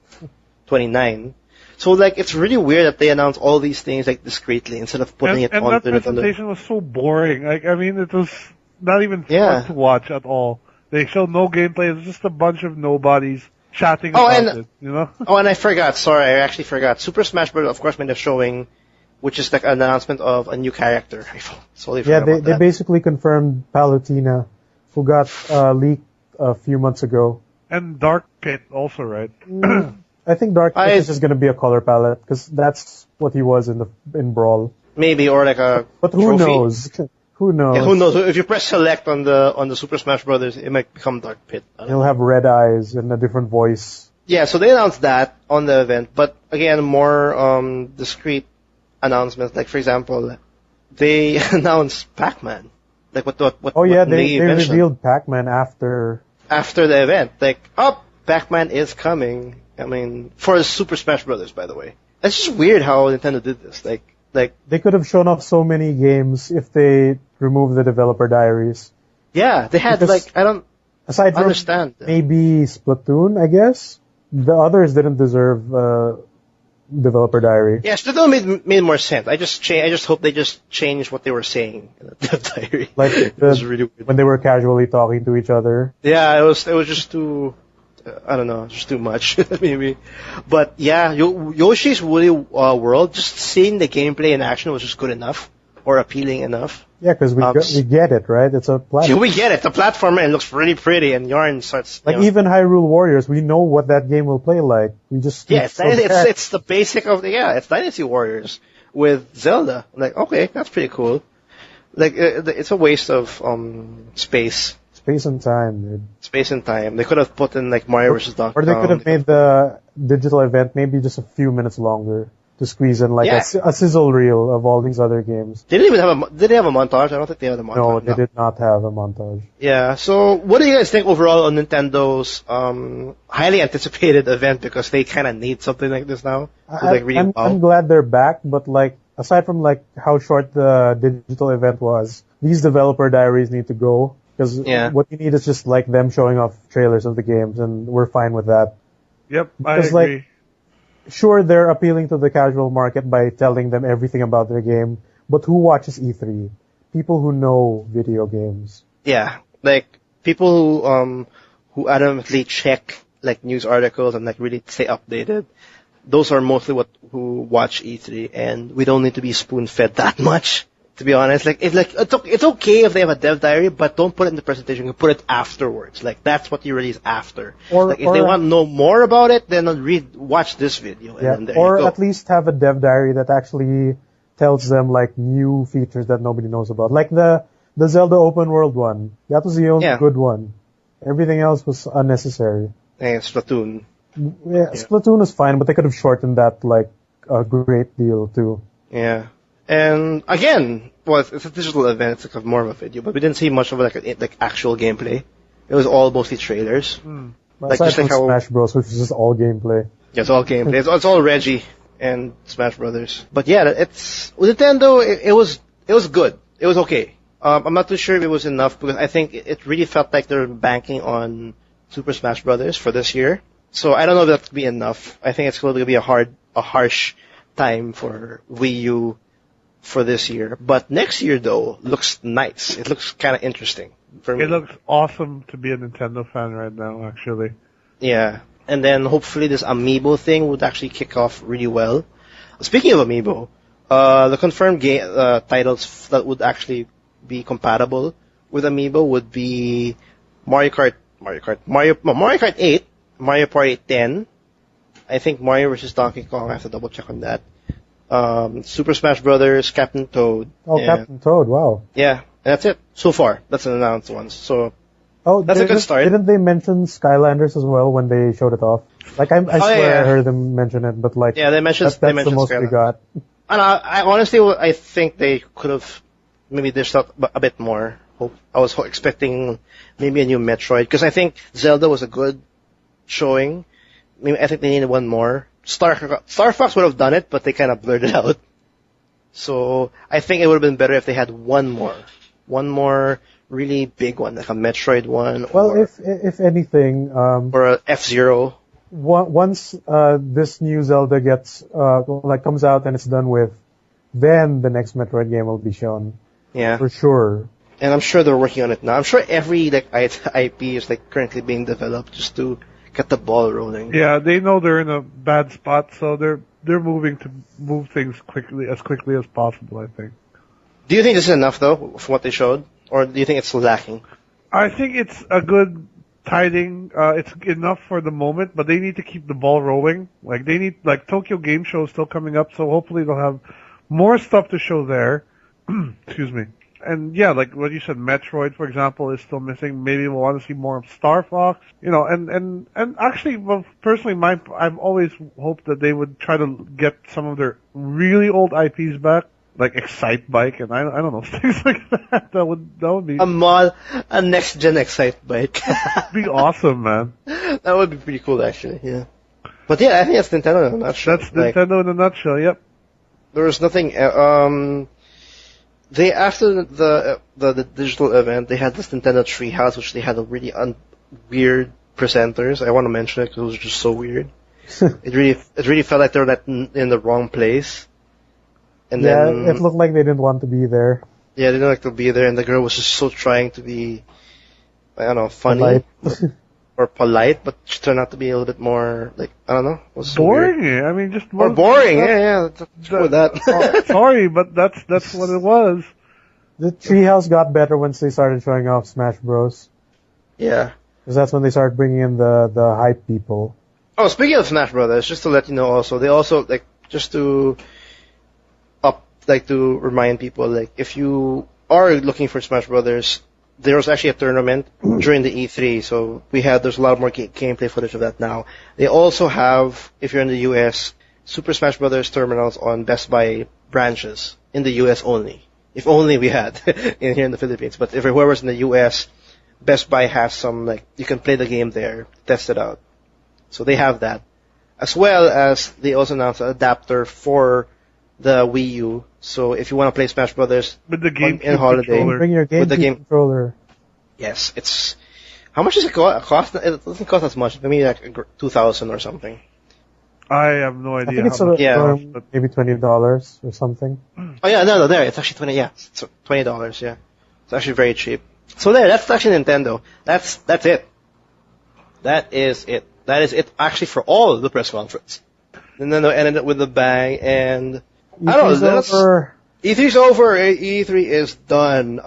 29. So like it's really weird that they announce all these things like discreetly instead of putting it on. And that presentation was so boring. Like I mean, it was not even fun to watch at all. They showed no gameplay. It was just a bunch of nobodies chatting about it. You know? And I forgot. Sorry, I actually forgot. Super Smash Bros. Of course, made a showing, which is like an announcement of a new character. I totally forgot about that. They basically confirmed Palutena, who got leaked a few months ago. And Dark Pit also, right? I think Dark Pit is just going to be a color palette because that's what he was in Brawl. Maybe, or like a. But who knows? Who knows? Yeah, who knows? If you press select on the Super Smash Brothers, it might become Dark Pit. He'll have red eyes and a different voice. Yeah, so they announced that on the event, but again, more discreet announcements. Like for example, they announced Pac-Man. Like what they revealed Pac-Man after the event. Like, Pac-Man is coming. I mean, for Super Smash Brothers, by the way. It's just weird how Nintendo did this. Like they could have shown off so many games if they removed the developer diaries. Yeah, they had I don't understand. Maybe Splatoon, I guess. The others didn't deserve developer diary. Yeah, Splatoon made more sense. I just hope they just changed what they were saying in the diary. Like it was really weird. When they were casually talking to each other. Yeah, it was just too. I don't know, just too much maybe. But yeah, Yoshi's Woolly World, just seeing the gameplay in action was just good enough or appealing enough. Yeah, because we get it, right? It's a platformer. Yeah, we get it. The platformer, and it looks really pretty, and Yarn starts. Even Hyrule Warriors, we know what that game will play like. We just it's the basic of it's Dynasty Warriors with Zelda. Like, okay, that's pretty cool. Like it's a waste of space. Space and time, dude. Space and time. They could have put in like Mario vs. Donkey Kong. Or they could have made the digital event maybe just a few minutes longer. to squeeze in like Yeah. a sizzle reel of all these other games. They didn't even have did they have a montage? I don't think they had a montage. No, they did not have a montage. Yeah, so what do you guys think overall on Nintendo's highly anticipated event, because they kind of need something like this now? To, like, really I'm glad they're back, but like aside from like how short the digital event was, these developer diaries need to go, because what you need is just like them showing off trailers of the games, and we're fine with that. Yep, I Because, agree. like, sure, they're appealing to the casual market by telling them everything about their game, but who watches E3? People who know video games. Yeah, like people who adamantly check like news articles and like really stay updated. Those are mostly who watch E3, and we don't need to be spoon fed that much. To be honest, like it's okay if they have a dev diary, but don't put it in the presentation. You put it afterwards. Like that's what you release after. Like if they want to know more about it, then watch this video. And then there you go. At least have a dev diary that actually tells them like new features that nobody knows about. Like the Zelda open world one. That was the only good one. Everything else was unnecessary. And Splatoon. Yeah, Splatoon was fine, but they could have shortened that like a great deal too. Yeah. And again, it's a digital event. It's like more of a video, but we didn't see much of like actual gameplay. It was all mostly trailers. Like aside from Smash Bros, which is just all gameplay. Yeah, it's all gameplay. It's all Reggie and Smash Brothers. But yeah, it's with Nintendo. It was good. It was okay. I'm not too sure if it was enough, because I think it really felt like they're banking on Super Smash Brothers for this year. So I don't know if that could be enough. I think it's going to be a harsh time for Wii U for this year. But next year, though, looks nice. It looks kind of interesting for me. It looks awesome to be a Nintendo fan right now, actually. Yeah. And then hopefully this Amiibo thing would actually kick off really well. Speaking of Amiibo, the confirmed titles that would actually be compatible with Amiibo would be Mario Kart 8, Mario Party 10. I think Mario vs. Donkey Kong. I have to double check on that. Super Smash Brothers, Captain Toad. Oh, Captain Toad! Wow. Yeah, and that's it so far. That's an announced one. So that's a good start. Didn't they mention Skylanders as well when they showed it off? Like I swear I heard them mention it, but like they mentioned that's the most we got. And I honestly, I think they could have maybe dished out a bit more. I was expecting maybe a new Metroid, because I think Zelda was a good showing. I think they needed one more. Star Fox would have done it, but they kind of blurred it out. So I think it would have been better if they had one more really big one, like a Metroid one. Well, if anything, or a F-Zero. Once this new Zelda comes out and it's done with, then the next Metroid game will be shown. Yeah, for sure. And I'm sure they're working on it now. I'm sure every IP is currently being developed just to get the ball rolling. Yeah, they know they're in a bad spot, so they're moving to move things quickly as possible, I think. Do you think this is enough, though, for what they showed? Or do you think it's lacking? I think it's a good tiding. It's enough for the moment, but they need to keep the ball rolling. Like, Tokyo Game Show is still coming up, so hopefully they'll have more stuff to show there. Excuse me. And yeah, like what you said, Metroid, for example, is still missing. Maybe we'll want to see more of Star Fox, and actually, well, personally, I've always hoped that they would try to get some of their really old IPs back, like Excite Bike, and I don't know, things like that. That would be a next gen Excite Bike. be awesome, man. That would be pretty cool, actually. Yeah. But yeah, I think that's Nintendo in a nutshell. That's Nintendo in a nutshell. Yep. There was nothing. They after the digital event, they had this Nintendo Treehouse, which they had a really weird presenters. I want to mention it because it was just so weird. It really felt like they were in the wrong place. And then it looked like they didn't want to be there. Yeah, they didn't like to be there, and the girl was just so trying to be, I don't know, funny or polite, but she turned out to be a little bit more was boring. I mean, just more boring. Yeah. Sorry, but that's what it was. The Treehouse got better once they started showing off Smash Bros. Yeah, because that's when they started bringing in the hype people. Oh, speaking of Smash Brothers, just to let you know, also they also to remind people, if you are looking for Smash Brothers, there was actually a tournament during the E3, so there's a lot more gameplay footage of that now. They also have, if you're in the US, Super Smash Brothers terminals on Best Buy branches in the US only. If only we had here in the Philippines. But if whoever's in the US, Best Buy has some, like, you can play the game there, test it out. So they have that. As well as they also announced an adapter for the Wii U. So if you want to play Smash Brothers with the game in holiday, bring your GameCube controller. Yes, it's, how much does it cost? It doesn't cost as much. Maybe like 2,000 or something. I have no idea. I think it's maybe $20 or something. Oh yeah, no, there, it's actually 20, yeah, it's $20, yeah. It's actually very cheap. So there, that's actually Nintendo. That's it. That is it. That is it actually for all the press conference. Nintendo ended it with a bang, and I don't know, E3's over, E3 is done.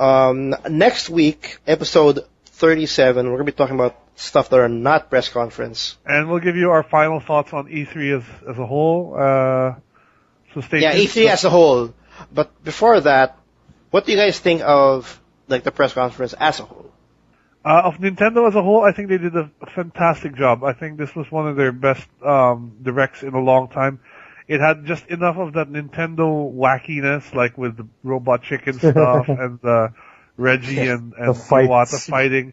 Next week, episode 37, we're gonna be talking about stuff that are not press conference. And we'll give you our final thoughts on E3 as a whole. So stay tuned. Yeah, E3 as a whole. But before that, what do you guys think of, like, the press conference as a whole? Of Nintendo as a whole, I think they did a fantastic job. I think this was one of their best directs in a long time. It had just enough of that Nintendo wackiness, like with the Robot Chicken stuff and Reggie and Iwata fighting.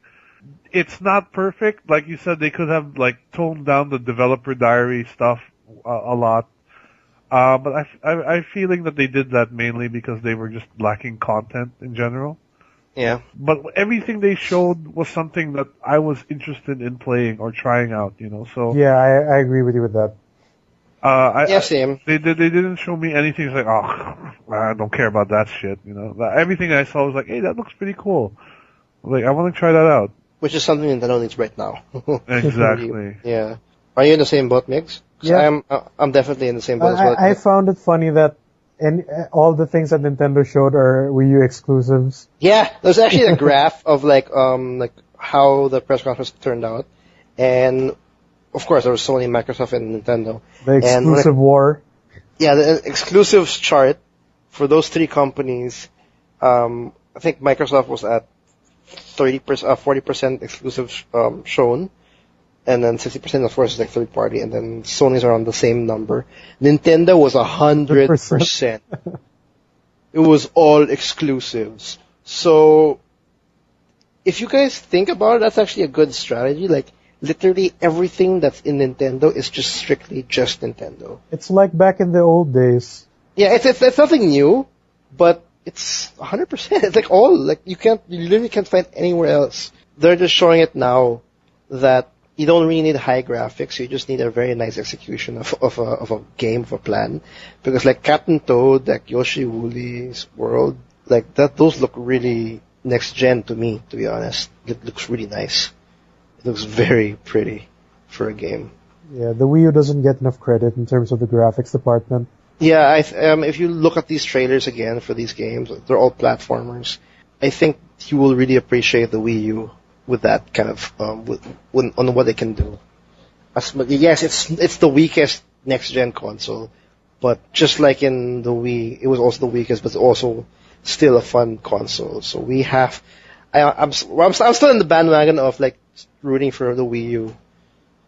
It's not perfect. Like you said, they could have, like, toned down the developer diary stuff a lot. But I'm feeling that they did that mainly because they were just lacking content in general. Yeah. But everything they showed was something that I was interested in playing or trying out, you know, so. Yeah, I agree with you with that. Same. They didn't show me anything. It's like, oh, I don't care about that shit, you know. Everything I saw was like, hey, that looks pretty cool. Like, I want to try that out. Which is something Nintendo needs right now. Exactly. Yeah. Are you in the same boat, Migs? Yeah. I'm definitely in the same boat as well. I found it funny that all the things that Nintendo showed are Wii U exclusives. Yeah, there's actually a graph of like how the press conference turned out, and of course there was Sony, Microsoft, and Nintendo. The exclusive war. Yeah, the exclusives chart for those three companies. I think Microsoft was at 40% exclusive shown. And then 60% of course is like third party, and then Sony's around the same number. Nintendo was 100%. It was all exclusives. So, if you guys think about it, that's actually a good strategy. Like, literally everything that's in Nintendo is just strictly just Nintendo. It's like back in the old days. Yeah, it's nothing new, but it's 100%. It's like you literally can't find anywhere else. They're just showing it now that you don't really need high graphics. You just need a very nice execution of a game, of a plan. Because like Captain Toad, like Yoshi Woolly's World, like those look really next gen to me, to be honest. It looks really nice. It looks very pretty for a game. Yeah, the Wii U doesn't get enough credit in terms of the graphics department. Yeah, if you look at these trailers again for these games, they're all platformers. I think you will really appreciate the Wii U with that kind of on what they can do. Yes, it's the weakest next gen console, but just like in the Wii, it was also the weakest, but also still a fun console. So I'm still in the bandwagon of like rooting for the Wii U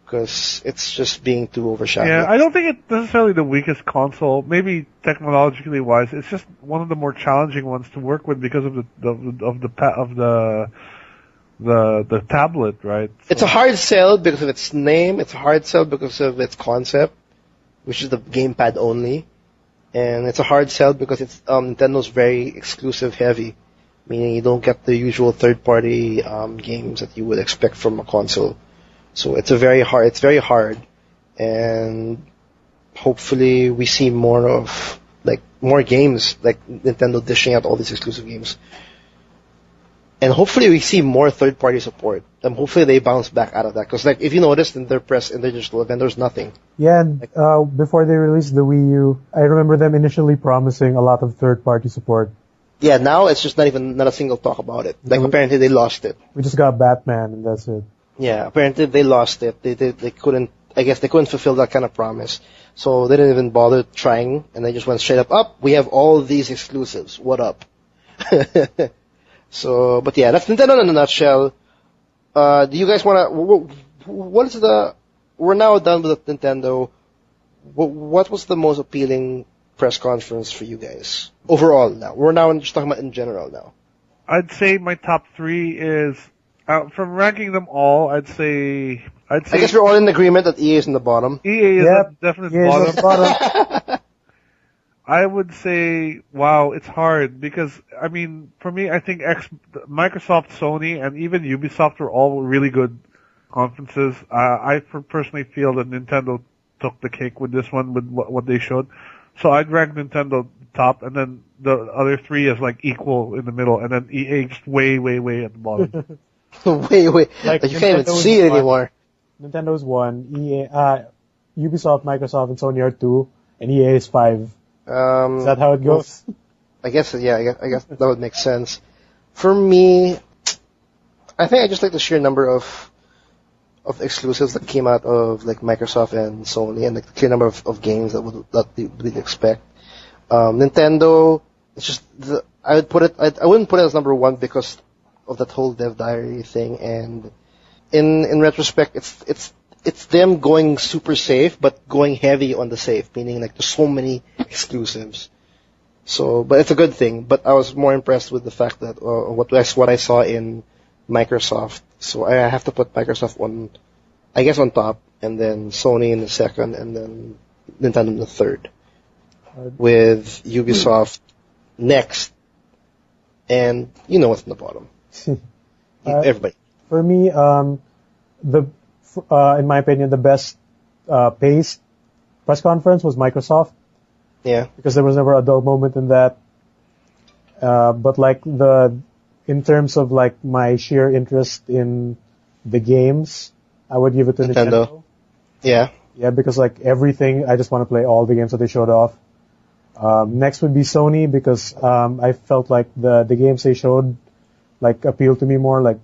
because it's just being too overshadowed. Yeah, I don't think it's necessarily the weakest console. Maybe technologically wise, it's just one of the more challenging ones to work with because of the tablet, right? So. It's a hard sell because of its name. It's a hard sell because of its concept, which is the gamepad only. And it's a hard sell because it's Nintendo's very exclusive heavy, meaning you don't get the usual third-party games that you would expect from a console. So it's very hard, and hopefully we see more games, like Nintendo dishing out all these exclusive games. And hopefully we see more third-party support. And hopefully they bounce back out of that. Because like, if you noticed in their digital event, there's nothing. Yeah, and before they released the Wii U, I remember them initially promising a lot of third-party support. Yeah, now it's just not a single talk about it. Like, apparently they lost it. We just got Batman, and that's it. Yeah, apparently they lost it. They couldn't, I guess they couldn't fulfill that kind of promise. So they didn't even bother trying, and they just went straight up, we have all these exclusives. What up? So, but yeah, that's Nintendo in a nutshell. Do you guys want to, we're now done with Nintendo. what was the most appealing press conference for you guys overall? Now we're just talking about in general now. I'd say my top three is from ranking them all. I'd say. I guess we're all in agreement that EA is in the bottom. EA is a definite bottom. bottom. I would say, wow, it's hard because, I mean, for me, I think Microsoft, Sony, and even Ubisoft were all really good conferences. I personally feel that Nintendo took the cake with this one, with what they showed. So I'd rank Nintendo top, and then the other three as like equal in the middle, and then EA just way, way, way at the bottom. Way. Like you can't even see it anymore. Nintendo's 1, Ubisoft, Microsoft, and Sony are 2, and EA is 5. Is that how it goes? I guess, yeah, I guess that would make sense. For me, I think I just like the sheer number of exclusives that came out of like Microsoft and Sony, and like the clear number of games that we'd expect. Nintendo, it's just I wouldn't put it as number 1 because of that whole Dev Diary thing, and in retrospect, it's them going super safe, but going heavy on the safe, meaning like there's so many exclusives. So, but it's a good thing. But I was more impressed with the fact that what I saw in Microsoft. So I have to put Microsoft on top, and then Sony in the second, and then Nintendo in the third, with Ubisoft next, and you know what's in the bottom. Everybody. For me, in my opinion, the best paced press conference was Microsoft. Yeah. Because there was never a dull moment in that. But like in terms of like my sheer interest in the games, I would give it to Nintendo. Yeah. Yeah, because like everything, I just want to play all the games that they showed off. Next would be Sony because I felt like the games they showed like appealed to me more. Like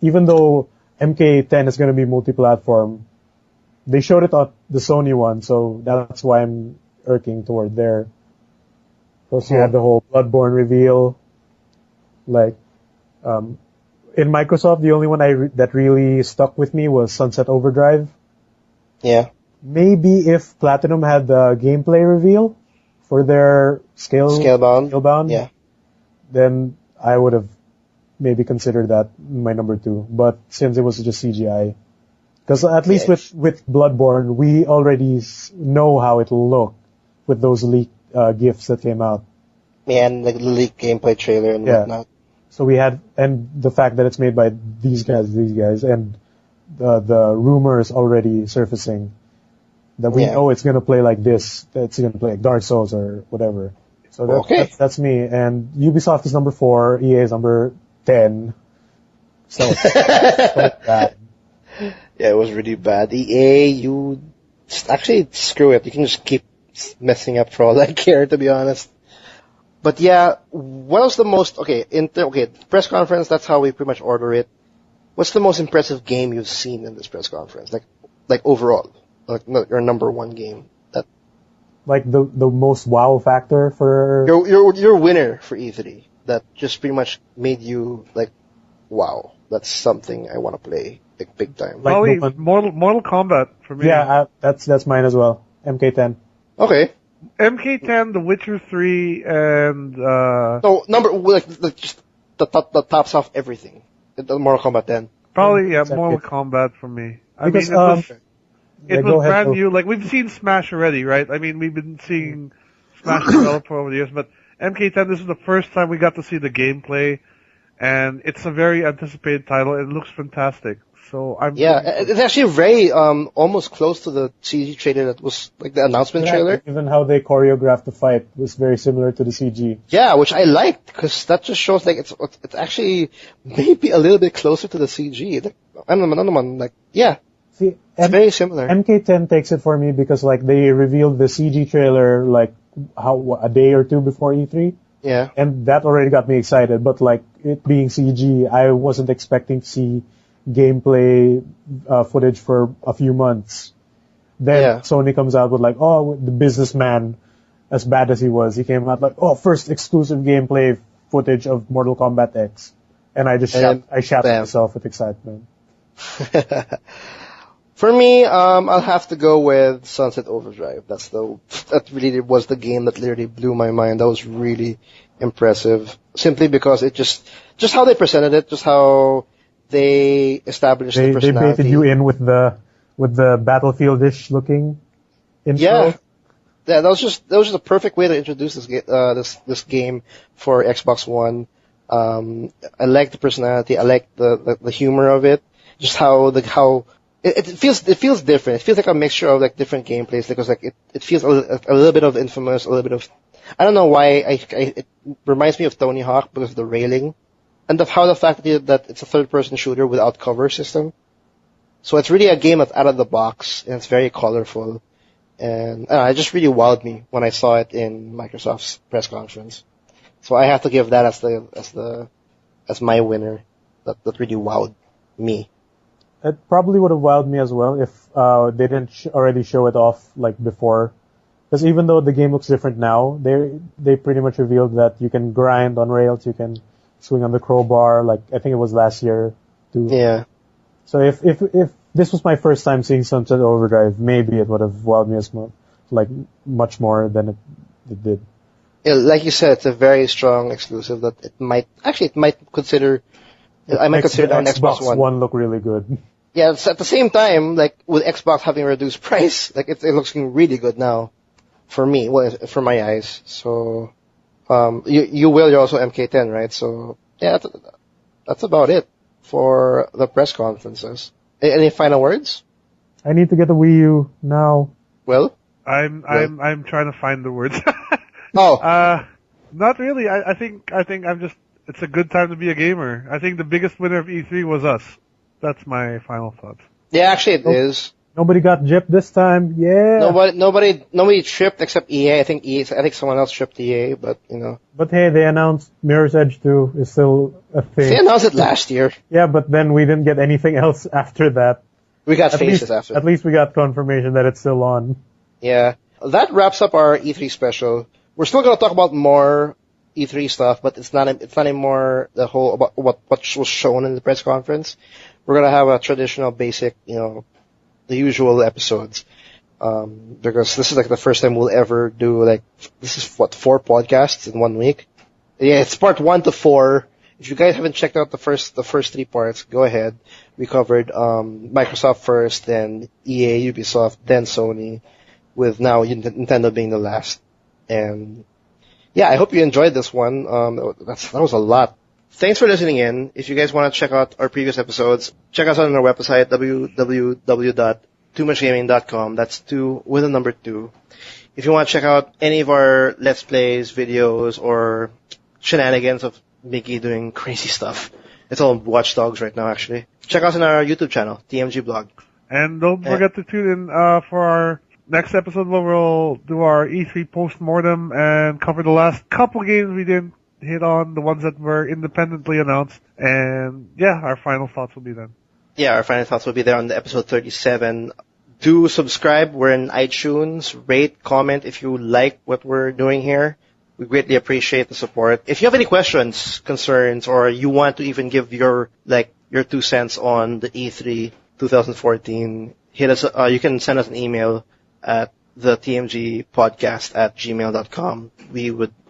even though MK10 is going to be multi-platform, they showed it on the Sony one, so that's why I'm irking toward there. Plus you had the whole Bloodborne reveal. Like, in Microsoft, the only one that really stuck with me was Sunset Overdrive. Yeah. Maybe if Platinum had the gameplay reveal for their Scalebound, yeah, then I would have maybe considered that my number 2. But since it was just CGI, because at least with Bloodborne, we already know how it'll look with those leaked GIFs that came out. Yeah, and like the leaked gameplay trailer and whatnot. So we had, and the fact that it's made by these guys, and the rumors already surfacing that we know it's gonna play like this, that it's gonna play like Dark Souls or whatever. So that's me. And Ubisoft is number 4, EA is number 10. So bad. Yeah, it was really bad. EA, you actually screw it. You can just keep messing up for all I care, to be honest. But yeah, what was the most press conference? That's how we pretty much order it. What's the most impressive game you've seen in this press conference? Like overall, like your number 1 game. That like the most wow factor for your winner for E3 that just pretty much made you like, wow, that's something I want to play like big time. Like Mortal Kombat for me. Yeah, that's mine as well. MK10. Okay. MK10, The Witcher 3, and so number like just the tops off everything. The Mortal Kombat 10. Probably Mortal Kombat for me. Because, it was brand new. Like we've seen Smash already, right? I mean, we've been seeing Smash develop for over the years, but MK10, this is the first time we got to see the gameplay, and it's a very anticipated title. It looks fantastic. So it's actually very almost close to the CG trailer that was like the announcement trailer. Even how they choreographed the fight was very similar to the CG. Yeah, which I liked because that just shows like it's actually maybe a little bit closer to the CG. Like, I don't know, like See, it's very similar. MK10 takes it for me because like they revealed the CG trailer like a day or 2 before E3. Yeah, and that already got me excited. But like it being CG, I wasn't expecting to see gameplay footage for a few months. Then Sony comes out with like, the businessman, as bad as he was, he came out like, first exclusive gameplay footage of Mortal Kombat X, and I just shat myself with excitement. For me, I'll have to go with Sunset Overdrive. That really was the game that literally blew my mind. That was really impressive. Simply because it just how they presented it, just how they established the personality. They baited you in with the Battlefield-ish looking intro. Yeah, that was just a perfect way to introduce this game for Xbox One. I like the personality. I like the humor of it. Just how it feels different. It feels like a mixture of like different gameplays because like it feels a little bit of Infamous, a little bit of, I don't know why it reminds me of Tony Hawk because of the railing and of how the fact that it's a third person shooter without cover system. So it's really a game that's out of the box and it's very colorful. And it just really wowed me when I saw it in Microsoft's press conference. So I have to give that as my winner. That really wowed me. It probably would have wowed me as well if they didn't already show it off like before. Because even though the game looks different now, they pretty much revealed that you can grind on rails, you can swing on the crowbar. Like I think it was last year too. Yeah. So if this was my first time seeing Sunset Overdrive, maybe it would have wowed me much more than it did. Yeah, like you said, it's a very strong exclusive that it might consider. I might consider it on Xbox One. One look really good. Yeah, it's at the same time, like with Xbox having a reduced price, like it looks really good now, for me, for my eyes. So, you're also MK10, right? So yeah, that's about it for the press conferences. Any final words? I need to get a Wii U now. Well, I'm trying to find the words. Oh. Not really. I think it's a good time to be a gamer. I think the biggest winner of E3 was us. That's my final thoughts. Yeah, actually it is. Nobody got gypped this time. Yeah. Nobody tripped except EA. I think someone else tripped EA, but you know. But hey, they announced Mirror's Edge 2 is still a thing. They announced it last year. Yeah, but then we didn't get anything else after that. We got faces after. At least we got confirmation that it's still on. Yeah. That wraps up our E3 special. We're still gonna talk about more E3 stuff, but it's not anymore the whole about what was shown in the press conference. We're gonna have a traditional basic, the usual episodes. Because this is like the first time we'll ever do this is 4 podcasts in 1 week. Yeah, it's part 1 to 4. If you guys haven't checked out the first 3 parts, go ahead. We covered, Microsoft first, then EA, Ubisoft, then Sony, with now Nintendo being the last. And yeah, I hope you enjoyed this one. That was a lot. Thanks for listening in. If you guys want to check out our previous episodes, check us out on our website, www.toomuchgaming.com. That's 2 with a number 2. If you want to check out any of our Let's Plays, videos, or shenanigans of Mickey doing crazy stuff, it's all Watch Dogs right now, actually. Check us on our YouTube channel, TMG Blog. And don't forget to tune in for our next episode where we'll do our E3 post-mortem and cover the last couple games we didn't hit on, the ones that were independently announced. And yeah, our final thoughts will be then. Yeah, our final thoughts will be there on the episode 37. Do subscribe. We're in iTunes. Rate, comment if you like what we're doing here. We greatly appreciate the support. If you have any questions, concerns, or you want to even give your 2 cents on the E3 2014, hit us. You can send us an email at the tmgpodcast@gmail.com.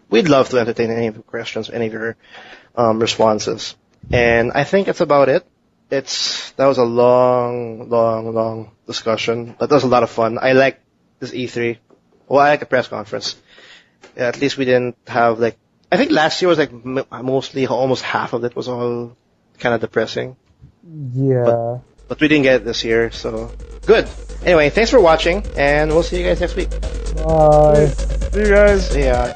We'd love to entertain any of your questions, any of your responses. And I think that's about it. That was a long discussion, but that was a lot of fun. I like this E3. Well, I like the press conference. At least we didn't have I think last year was mostly almost half of it was all kind of depressing. Yeah. But we didn't get it this year, so good. Anyway, thanks for watching, and we'll see you guys next week. Bye. See you guys. See ya.